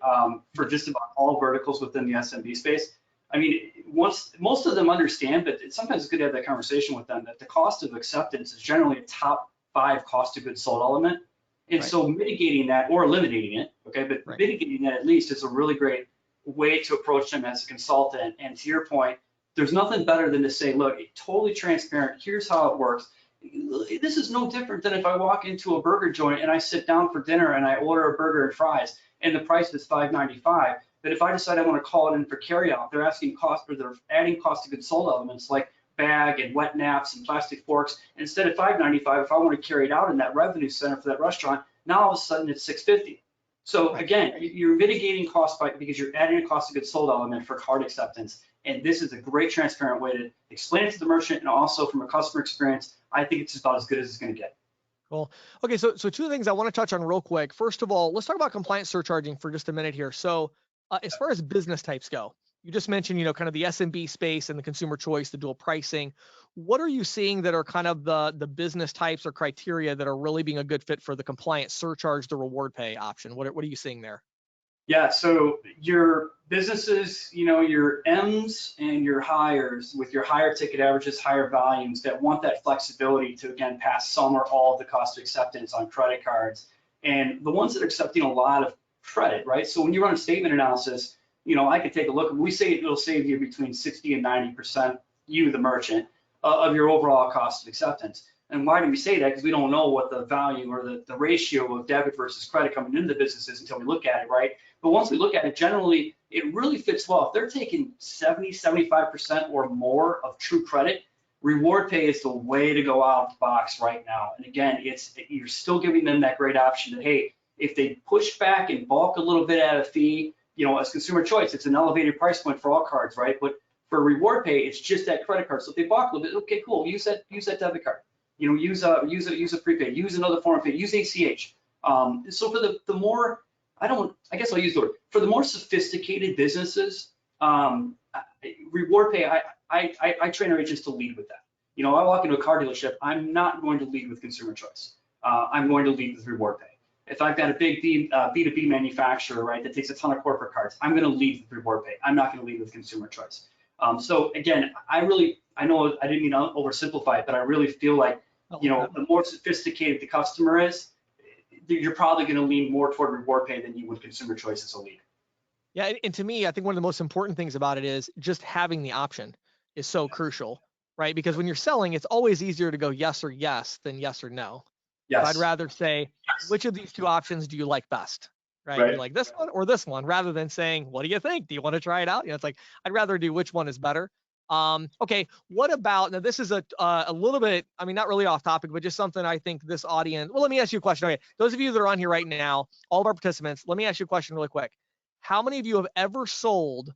For just about all verticals within the SMB space. I mean, once most of them understand, but sometimes it's good to have that conversation with them that the cost of acceptance is generally a top 5 cost of goods sold element. And Right. so mitigating that or eliminating it, okay, but Right. mitigating that at least is a really great way to approach them as a consultant. And to your point, there's nothing better than to say, look, totally transparent, here's how it works. This is no different than if I walk into a burger joint and I sit down for dinner and I order a burger and fries and the price is $5.95. But if I decide I want to call it in for carryout, they're asking cost or they're adding cost of goods sold elements like bag and wet naps and plastic forks. Instead of $5.95, if I want to carry it out in that revenue center for that restaurant, now all of a sudden it's $6.50. So Right. again, you're mitigating cost because you're adding a cost of goods sold element for card acceptance. And this is a great transparent way to explain it to the merchant and also from a customer experience, I think it's about as good as it's going to get. Cool. Okay, so two things I want to touch on real quick. First of all, let's talk about compliance surcharging for just a minute here. So, as far as business types go, you just mentioned, kind of the SMB space and the consumer choice, the dual pricing. What are you seeing that are kind of the business types or criteria that are really being a good fit for the compliance surcharge, the reward pay option? What are you seeing there? Yeah, so your businesses, your M's and your hires with your higher ticket averages, higher volumes that want that flexibility to, again, pass some or all of the cost of acceptance on credit cards. And the ones that are accepting a lot of credit, right? So when you run a statement analysis, I could take a look. We say it'll save you between 60 and 90%, you, the merchant, of your overall cost of acceptance. And why do we say that? Because we don't know what the value or the ratio of debit versus credit coming into the business is until we look at it, right? But once we look at it, generally, it really fits well. If they're taking 70, 75% or more of true credit, reward pay is the way to go out of the box right now. And again, you're still giving them that great option that, hey, if they push back and bulk a little bit at a fee, as consumer choice, it's an elevated price point for all cards, right? But for reward pay, it's just that credit card. So if they balk a little bit, okay, cool, use that debit card. Use a prepaid, use another form of pay, use ACH. So for the more, I guess I'll use the word, for the more sophisticated businesses, reward pay, I train our agents to lead with that. I walk into a car dealership, I'm not going to lead with consumer choice. I'm going to lead with reward pay. If I've got a big B2B manufacturer, right, that takes a ton of corporate cards, I'm going to lead with reward pay. I'm not going to lead with consumer choice. So again, I know I didn't mean to oversimplify it, but I really feel like, the more sophisticated the customer is, you're probably going to lean more toward reward pay than you would consumer choice as a lead. Yeah, and to me, I think one of the most important things about it is just having the option is so crucial, right? Because when you're selling, it's always easier to go yes or yes than yes or no. So I'd Yes. rather say, Yes. which of these two options do you like best? Right? Do you Right. like this one or this one? Rather than saying, what do you think? Do you want to try it out? It's like I'd rather do which one is better. Okay, what about now? This is a little bit, I mean, not really off topic, but just something I think this audience. Well, let me ask you a question. Okay, those of you that are on here right now, all of our participants, let me ask you a question really quick. How many of you have ever sold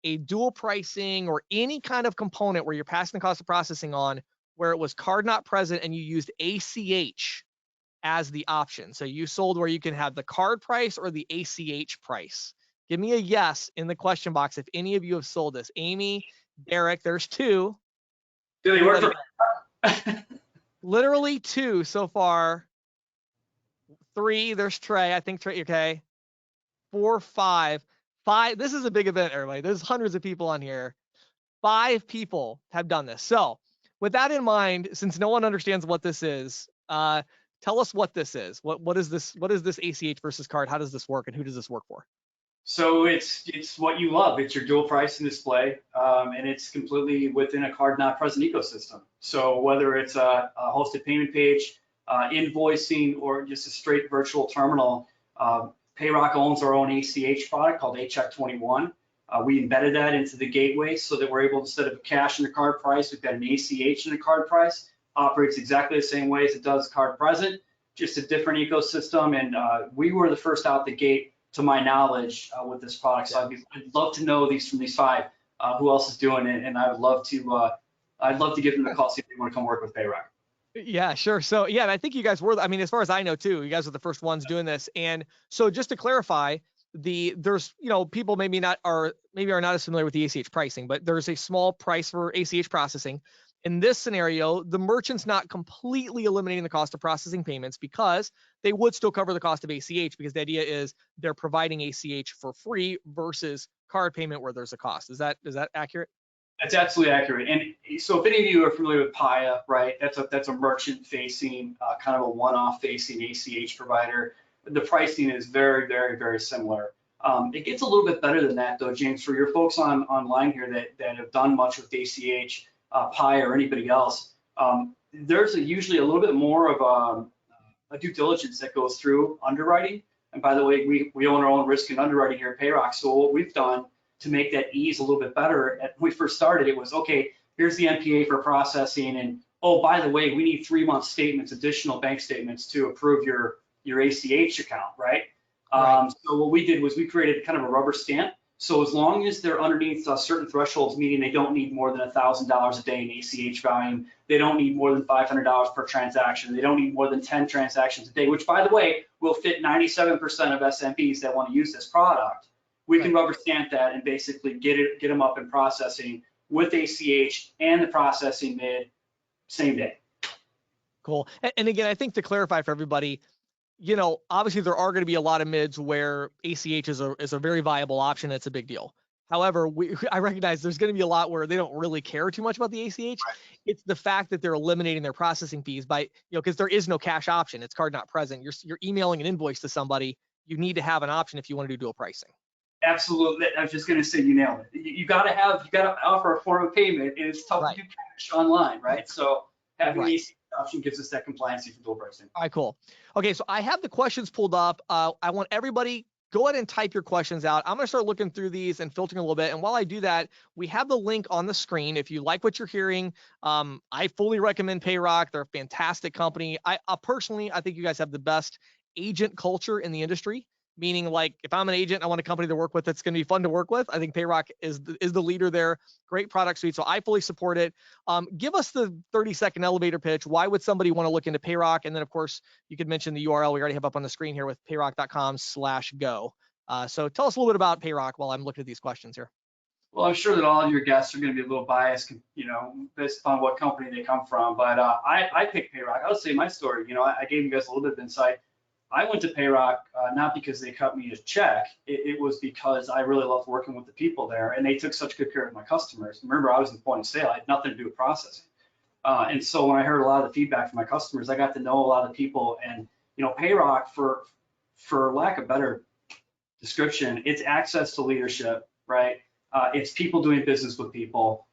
a dual pricing or any kind of component where you're passing the cost of processing on, where it was card not present and you used ACH as the option. So you sold where you can have the card price or the ACH price. Give me a yes in the question box if any of you have sold this. Amy, Derek, there's two. Do they work for? Literally two so far. Three, there's Trey. I think Trey, okay. 4, 5. This is a big event, everybody. There's hundreds of people on here. 5 people have done this. So with that in mind, since no one understands what this is, tell us what this is. What is this? What is this ACH versus card? How does this work, and who does this work for? So it's what you love. It's your dual pricing display, and it's completely within a card not present ecosystem. So whether it's a hosted payment page, invoicing, or just a straight virtual terminal, Payrock owns our own ACH product called ACheck 21. We embedded that into the gateway so that we're able to, instead of cash in the card price, we've got an ACH in the card price. Operates exactly the same way as it does card present, just a different ecosystem. And we were the first out the gate, to my knowledge, with this product. So I'd love to know these from these 5, who else is doing it, and I'd love to give them a call, see if they want to come work with Payrock. Yeah, sure. So yeah, I think you guys were, I mean, as far as I know too, you guys are the first ones doing this. And so just to clarify, there's, people maybe are not as familiar with the ACH pricing, but there's a small price for ACH processing. In this scenario, the merchant's not completely eliminating the cost of processing payments because they would still cover the cost of ACH, because the idea is they're providing ACH for free versus card payment where there's a cost. Is that accurate? That's absolutely accurate. And so if any of you are familiar with Paya, right, that's a merchant-facing, kind of a one-off facing ACH provider. The pricing is very, very, very similar. It gets a little bit better than that, though, James. For your folks online here that have done much with ACH, Paya, or anybody else, there's usually a little bit more of a due diligence that goes through underwriting. And by the way, we own our own risk and underwriting here at Payrock. So what we've done to make that ease a little bit better, when we first started, it was, okay, here's the NPA for processing, and oh, by the way, we need 3-month statements, additional bank statements to approve your ACH account, right? Right. So what we did was we created kind of a rubber stamp. So as long as they're underneath certain thresholds, meaning they don't need more than $1,000 a day in ACH volume, they don't need more than $500 per transaction, they don't need more than 10 transactions a day, which, by the way, will fit 97% of SMBs that want to use this product. We can rubber stamp that and basically get them up in processing with ACH and the processing mid same day. Cool. And again, I think to clarify for everybody, obviously there are going to be a lot of mids where ACH is a very viable option. It's a big deal. However, I recognize there's going to be a lot where they don't really care too much about the ACH. Right. It's the fact that they're eliminating their processing fees by, because there is no cash option. It's card not present. You're emailing an invoice to somebody. You need to have an option if you want to do dual pricing. Absolutely. I was just going to say, you nailed it. You got to offer a form of payment, and it's tough to do cash online, right? So having the ACH option gives us that compliancy for dual pricing. All right, cool. Okay, so I have the questions pulled up. I want everybody, go ahead and type your questions out. I'm going to start looking through these and filtering a little bit. And while I do that, we have the link on the screen. If you like what you're hearing, I fully recommend Payrock. They're a fantastic company. I personally, I think you guys have the best agent culture in the industry. Meaning, like, if I'm an agent, I want a company to work with that's going to be fun to work with. I think Payrock is the leader there. Great product suite, so I fully support it. Give us the 30-second elevator pitch. Why would somebody want to look into Payrock? And then, of course, you could mention the URL we already have up on the screen here with payrock.com/go. So tell us a little bit about Payrock while I'm looking at these questions here. Well, I'm sure that all of your guests are going to be a little biased, based on what company they come from. But I picked Payrock. I would say my story. I gave you guys a little bit of insight. I went to Payrock not because they cut me a check. It was because I really loved working with the people there, and they took such good care of my customers. Remember, I was in point of sale. I had nothing to do with processing. And so when I heard a lot of the feedback from my customers, I got to know a lot of people. And Payrock, for lack of better description, it's access to leadership, right? It's people doing business with people.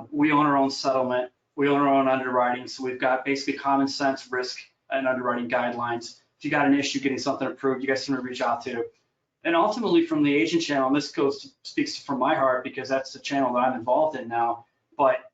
We own our own settlement. We own our own underwriting. So we've got basically common sense risk and underwriting guidelines. If you got an issue getting something approved, you guys can reach out to. And ultimately from the agent channel, and this speaks from my heart because that's the channel that I'm involved in now, but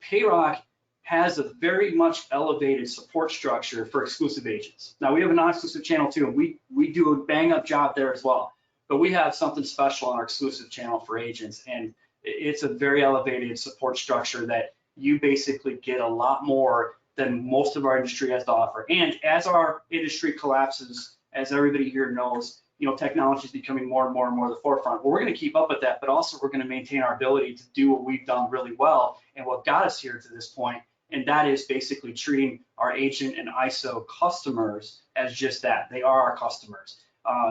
Payrock has a very much elevated support structure for exclusive agents. Now we have a non-exclusive channel too, and we do a bang up job there as well, but we have something special on our exclusive channel for agents, and it's a very elevated support structure that you basically get a lot more than most of our industry has to offer. And as our industry collapses, as everybody here knows, technology is becoming more and more and more the forefront. Well, we're going to keep up with that, but also we're going to maintain our ability to do what we've done really well and what got us here to this point. And that is basically treating our agent and ISO customers as just that. They are our customers.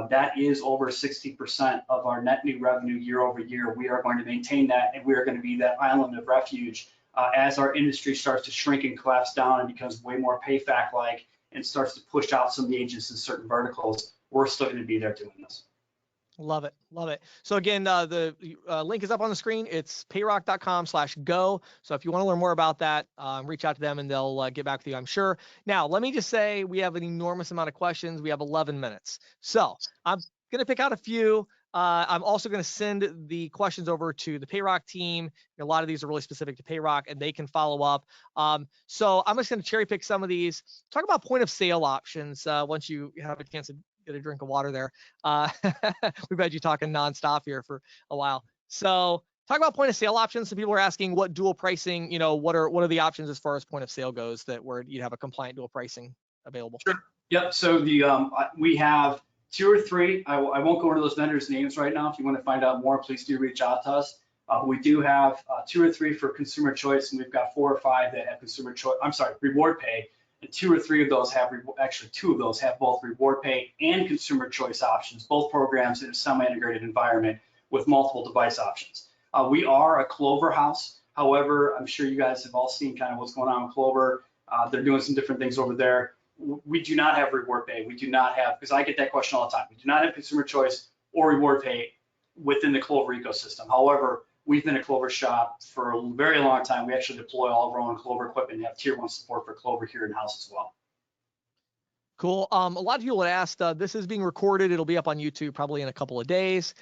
That is over 60% of our net new revenue year over year. We are going to maintain that, and we are going to be that island of refuge as our industry starts to shrink and collapse down and becomes way more PayFac-like and starts to push out some of the agents in certain verticals. We're still going to be there doing this. Love it. Love it. So again, the link is up on the screen. It's payrock.com/go. So if you want to learn more about that, reach out to them and they'll get back with you, I'm sure. Now, let me just say we have an enormous amount of questions. We have 11 minutes. So I'm going to pick out a few. I'm also going to send the questions over to the Payrock team. A lot of these are really specific to Payrock and they can follow up. So I'm just going to cherry pick some of these. Talk about point of sale options once you have a chance to get a drink of water there. We've had you talking nonstop here for a while. So talk about point of sale options. Some people are asking what dual pricing, what are the options as far as point of sale goes that where you'd have a compliant dual pricing available? Sure. Yep. So we have 2 or 3. I won't go into those vendors' names right now. If you want to find out more, please do reach out to us. We do have 2 or 3 for consumer choice, and we've got 4 or 5 that have consumer choice. I'm sorry, reward pay. And 2 or 3 of those have, actually 2 of those have both reward pay and consumer choice options, both programs in a semi-integrated environment with multiple device options. We are a Clover house. However, I'm sure you guys have all seen kind of what's going on with Clover. They're doing some different things over there. We do not have reward pay. We do not have, because I get that question all the time. We do not have consumer choice or reward pay within the Clover ecosystem. However, we've been a Clover shop for a very long time. We actually deploy all of our own Clover equipment and have tier 1 support for Clover here in-house as well. Cool. A lot of people had asked, this is being recorded. It'll be up on YouTube probably in a couple of days.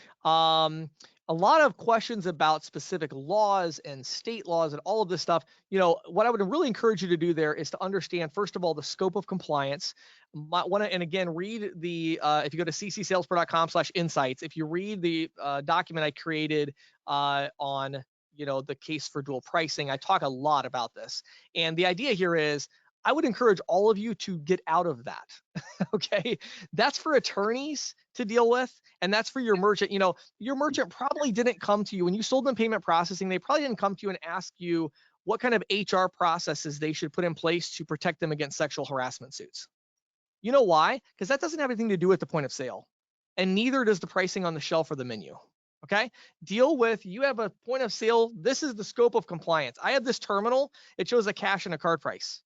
A lot of questions about specific laws and state laws and all of this stuff. What I would really encourage you to do there is to understand, first of all, the scope of compliance. And again, read the, if you go to ccsalespro.com/insights, if you read the document I created on, the case for dual pricing, I talk a lot about this. And the idea here is, I would encourage all of you to get out of that. Okay. That's for attorneys to deal with. And that's for your merchant. Your merchant probably didn't come to you when you sold them payment processing. They probably didn't come to you and ask you what kind of HR processes they should put in place to protect them against sexual harassment suits. You know why? Because that doesn't have anything to do with the point of sale. And neither does the pricing on the shelf or the menu. Okay. Deal with, you have a point of sale. This is the scope of compliance. I have this terminal. It shows a cash and a card price.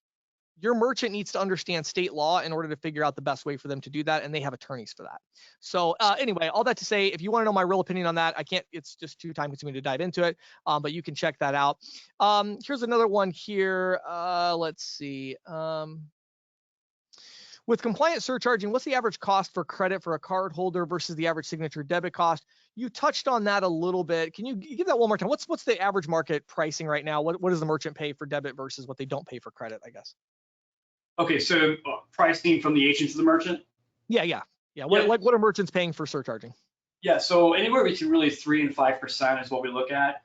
Your merchant needs to understand state law in order to figure out the best way for them to do that, and they have attorneys for that. So anyway, all that to say, if you want to know my real opinion on that, it's just too time consuming to dive into it, but you can check that out. Here's another one here. Let's see. With compliant surcharging, what's the average cost for credit for a card holder versus the average signature debit cost? You touched on that a little bit. Can you give that one more time? What's the average market pricing right now? What does the merchant pay for debit versus what they don't pay for credit, I guess? Okay, so pricing from the agent to the merchant? Yeah. What are merchants paying for surcharging? Yeah, so anywhere between really 3 and 5% is what we look at.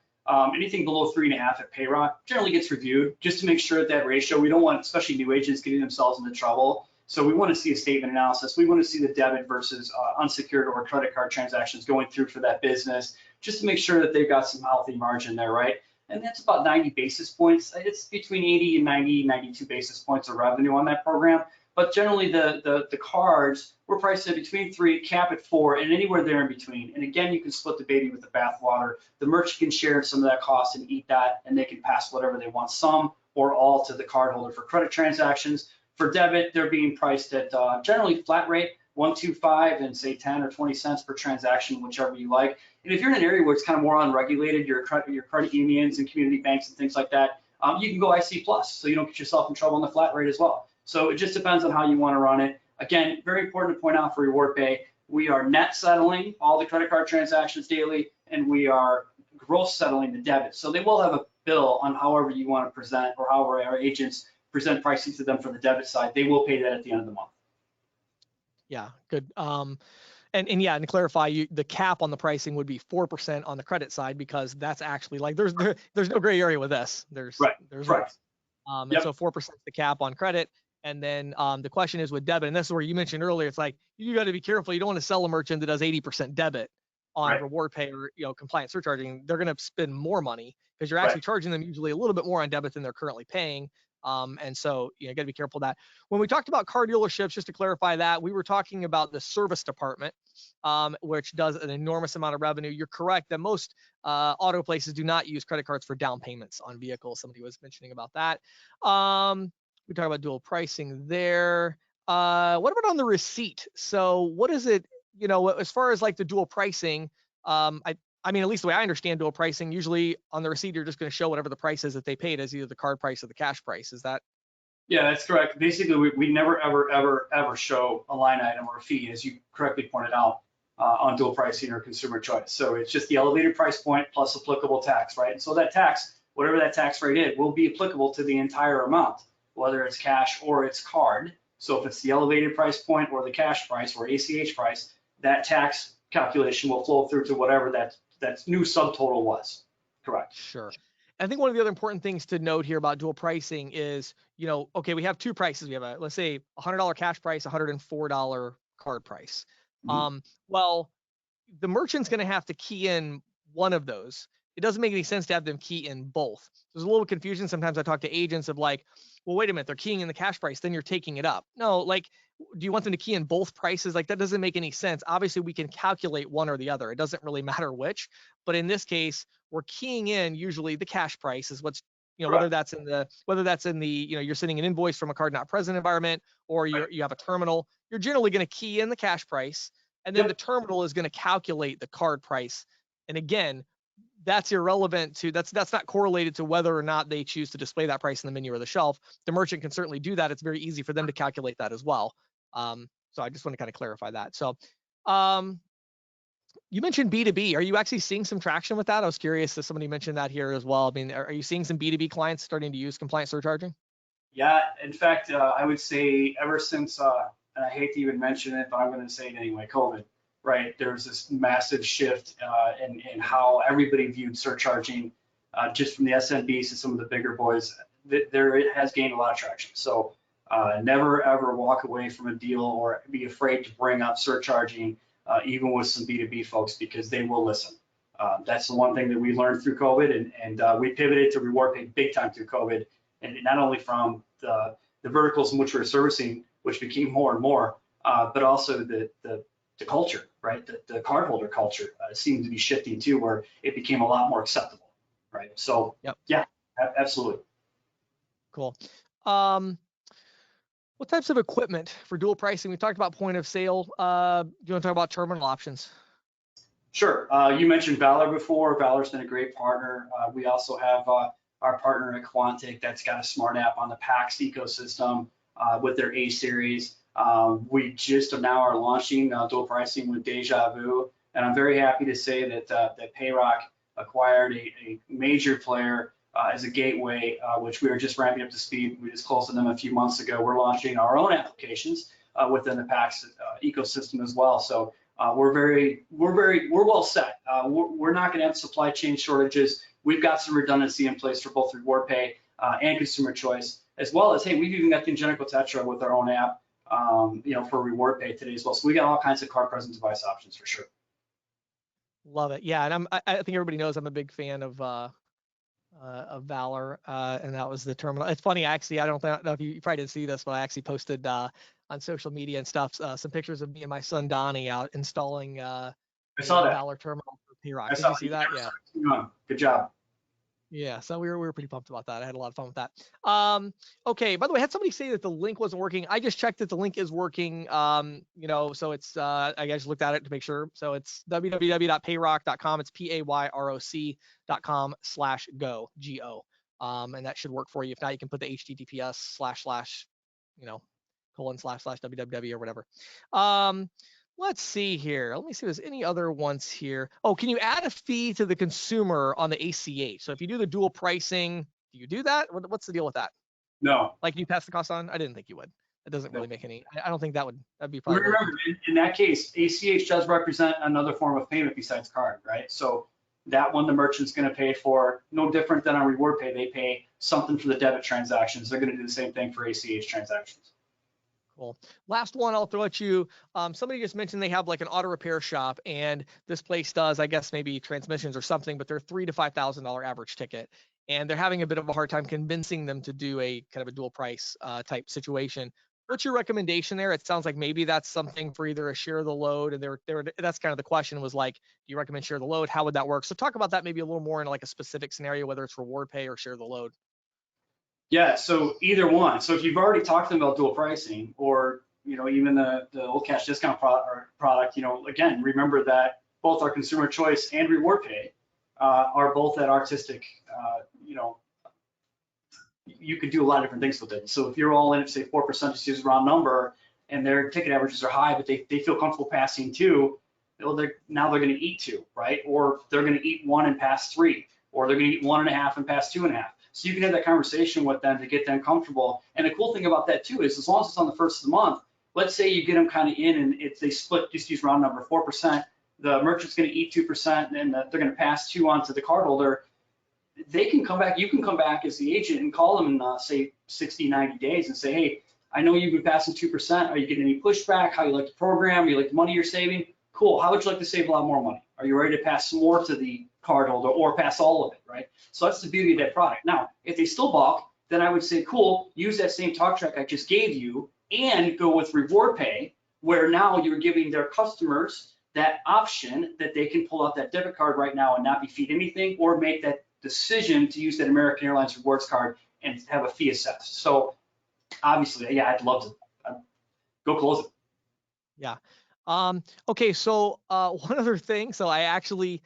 Anything below 3.5 at Payrock generally gets reviewed just to make sure that ratio. We don't want, especially new agents, getting themselves into trouble. So we want to see a statement analysis. We want to see the debit versus unsecured or credit card transactions going through for that business, just to make sure that they've got some healthy margin there, right? And that's about 90 basis points. It's between 80 and 90, 92 basis points of revenue on that program. But generally the cards, we're priced at between 3, cap at 4, and anywhere there in between. And again, you can split the baby with the bathwater. The merchant can share some of that cost and eat that, and they can pass whatever they want, some or all, to the cardholder for credit transactions. For debit, they're being priced at generally flat rate, 1.25 and say 10 or 20 cents per transaction, whichever you like. And if you're in an area where it's kind of more unregulated, your credit unions and community banks and things like that, you can go IC plus, so you don't get yourself in trouble on the flat rate as well. So it just depends on how you want to run it. Again, very important to point out for reward pay, we are net settling all the credit card transactions daily, and we are gross settling the debit. So they will have a bill on however you want to present, or however our agents present pricing to them for the debit side. They will pay that at the end of the month. Yeah, good. And yeah, and to clarify, the cap on the pricing would be 4% on the credit side, because that's actually like there's no gray area with this. Right. And Yep. so 4% is the cap on credit. And then the question is with debit, and this is where you mentioned earlier, it's like you got to be careful. You don't want to sell a merchant that does 80% debit on Right. reward pay or compliant surcharging. They're going to spend more money because you're Right. actually charging them usually a little bit more on debit than they're currently paying. And so you got to be careful of that. When we talked about car dealerships, just to clarify that, we were talking about the service department, which does an enormous amount of revenue. You're correct that most auto places do not use credit cards for down payments on vehicles. Somebody was mentioning about that. We talk about dual pricing there. What about on the receipt? So what is it, as far as like the dual pricing, I mean, at least the way I understand dual pricing, usually on the receipt, you're just going to show whatever the price is that they paid as either the card price or the cash price. Is that? Yeah, that's correct. Basically, we never, ever show a line item or a fee, as you correctly pointed out, on dual pricing or consumer choice. So it's just the elevated price point plus applicable tax, right? And so that tax, whatever that tax rate is, will be applicable to the entire amount, whether it's cash or it's card. So if it's the elevated price point or the cash price or ACH price, that tax calculation will flow through to whatever that new subtotal was. Correct. Sure. I think one of the other important things to note here about dual pricing is, okay, we have two prices. We have let's say $100 cash price, $104 card price. Mhm. Well, the merchant's going to have to key in one of those. It doesn't make any sense to have them key in both. There's a little confusion. Sometimes I talk to agents of like, well, wait a minute, they're keying in the cash price, then you're taking it up. No, like, do you want them to key in both prices? Like, that doesn't make any sense. Obviously, we can calculate one or the other. It doesn't really matter which. But in this case, we're keying in usually the cash price is what's, whether Correct. that's in the, you're sending an invoice from a card not present environment, or Right. you have a terminal, you're generally going to key in the cash price, and then the Yep. terminal is going to calculate the card price. And again, that's irrelevant to that's not correlated to whether or not they choose to display that price in the menu or the shelf. The merchant can certainly do that. It's very easy for them to calculate that as well. So I just want to kind of clarify that. So you mentioned B2B. Are you actually seeing some traction with that? I was curious if somebody mentioned that here as well. I mean, are you seeing some B2B clients starting to use compliant surcharging? Yeah, in fact, I would say ever since, and I hate to even mention it, but I'm going to say it anyway, COVID, right? There's this massive shift in how everybody viewed surcharging, just from the SMBs to some of the bigger boys. There it has gained a lot of traction. So never ever walk away from a deal or be afraid to bring up surcharging, even with some B2B folks, because they will listen. That's the one thing that we learned through COVID, and we pivoted to reward pay big time through COVID, and not only from the verticals in which we're servicing, which became more and more, but also the culture, right? The cardholder culture seemed to be shifting too, where it became a lot more acceptable, right? So Yep. yeah, absolutely. Cool. What types of equipment for dual pricing? We talked about point of sale. Do you want to talk about terminal options? Sure. You mentioned Valor before. Valor's been a great partner. We also have our partner at Quantic that's got a smart app on the PAX ecosystem with their A series. We just now are launching dual pricing with Deja Vu, and I'm very happy to say that Payrock acquired a major player as a gateway, which we are just ramping up to speed. We just closed on them a few months ago. We're launching our own applications within the PAX ecosystem as well. So we're well set. We're not going to have supply chain shortages. We've got some redundancy in place for both reward pay and consumer choice, as well as, hey, we've even got Congenical Tetra with our own app, for reward pay today as well. So we got all kinds of card present device options for sure. Love it. Yeah, and I think everybody knows I'm a big fan of Valor, and that was the terminal. It's funny, actually. I don't know if you probably didn't see this, but I actually posted on social media and stuff some pictures of me and my son Donnie out installing I saw that. Valor terminal for Payrock. I Did saw you see that? Yeah. Good job. Yeah, so we were pretty pumped about that. I had a lot of fun with that. Okay. By the way, I had somebody say that the link wasn't working. I just checked that the link is working. So it's I just looked at it to make sure. So it's www.payrock.com. It's payroc.com/go go. And that should work for you. If not, you can put the https ://www or whatever. Let's see here. Let me see if there's any other ones here. Oh, can you add a fee to the consumer on the ACH? So if you do the dual pricing, do you do that? What's the deal with that? No. Like, you pass the cost on? I didn't think you would. It doesn't really make any. I don't think that'd be probably. Remember, in that case, ACH does represent another form of payment besides card, right? So that one the merchant's going to pay for. No different than on reward pay. They pay something for the debit transactions. They're going to do the same thing for ACH transactions. Cool. Last one I'll throw at you. Somebody just mentioned they have like an auto repair shop, and this place does, I guess, maybe transmissions or something, but they're $3,000 to $5,000 average ticket, and they're having a bit of a hard time convincing them to do a kind of a dual price type situation. What's your recommendation there? It sounds like maybe that's something for either a share the load, and that's kind of the question was like, do you recommend share the load? How would that work? So talk about that maybe a little more in like a specific scenario, whether it's reward pay or share the load. Yeah, so either one. So if you've already talked to them about dual pricing, or even the old cash discount product, again, remember that both our consumer choice and reward pay are both that artistic. You could do a lot of different things with it. So if you're all in at say 4%, just use a round number, and their ticket averages are high, but they feel comfortable passing 2, well, now they're going to eat 2, right? Or they're going to eat 1 and pass 3, or they're going to eat 1.5 and pass 2.5. So you can have that conversation with them to get them comfortable. And the cool thing about that too is as long as it's on the first of the month, let's say you get them kind of in and they split, just use round number 4%, the merchant's going to eat 2%, and they're going to pass 2 on to the cardholder. They can come back, you can come back as the agent and call them in say 60, 90 days and say, hey, I know you've been passing 2%. Are you getting any pushback? How you like the program? You like the money you're saving? Cool. How would you like to save a lot more money? Are you ready to pass some more to the cardholder or pass all of it, right? So that's the beauty of that product. Now, if they still balk, then I would say, cool, use that same talk track I just gave you and go with reward pay, where now you're giving their customers that option that they can pull out that debit card right now and not be feed anything, or make that decision to use that American Airlines rewards card and have a fee assessed. So obviously, yeah, I'd love to go close it. Yeah. Okay. So one other thing. So I actually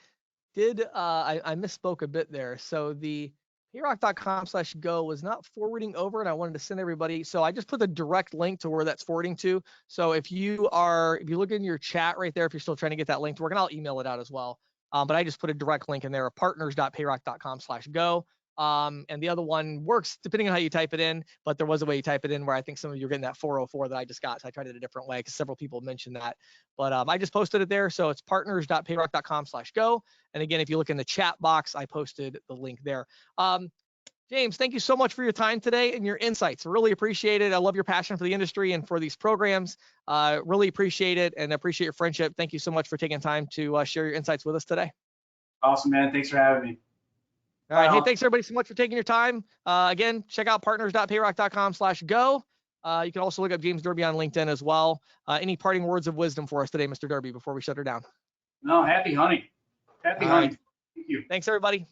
did, I misspoke a bit there. So the payrock.com/go was not forwarding over, and I wanted to send everybody. So I just put the direct link to where that's forwarding to. So if you look in your chat right there, if you're still trying to get that link to work, and I'll email it out as well. But I just put a direct link in there, partners.payrock.com/go. And the other one works depending on how you type it in, but there was a way you type it in where I think some of you are getting that 404 that I just got. So I tried it a different way because several people mentioned that. But I just posted it there. So it's partners.payrock.com/go. And again, if you look in the chat box, I posted the link there. James, thank you so much for your time today and your insights. Really appreciate it. I love your passion for the industry and for these programs. Really appreciate it and appreciate your friendship. Thank you so much for taking time to share your insights with us today. Awesome, man. Thanks for having me. All right. Hey, thanks everybody so much for taking your time. Again, check out partners.payrock.com/go. You can also look up James Derby on LinkedIn as well. Any parting words of wisdom for us today, Mr. Derby, before we shut her down? No, happy hunting. Happy hunting. Thank you. Thanks, everybody.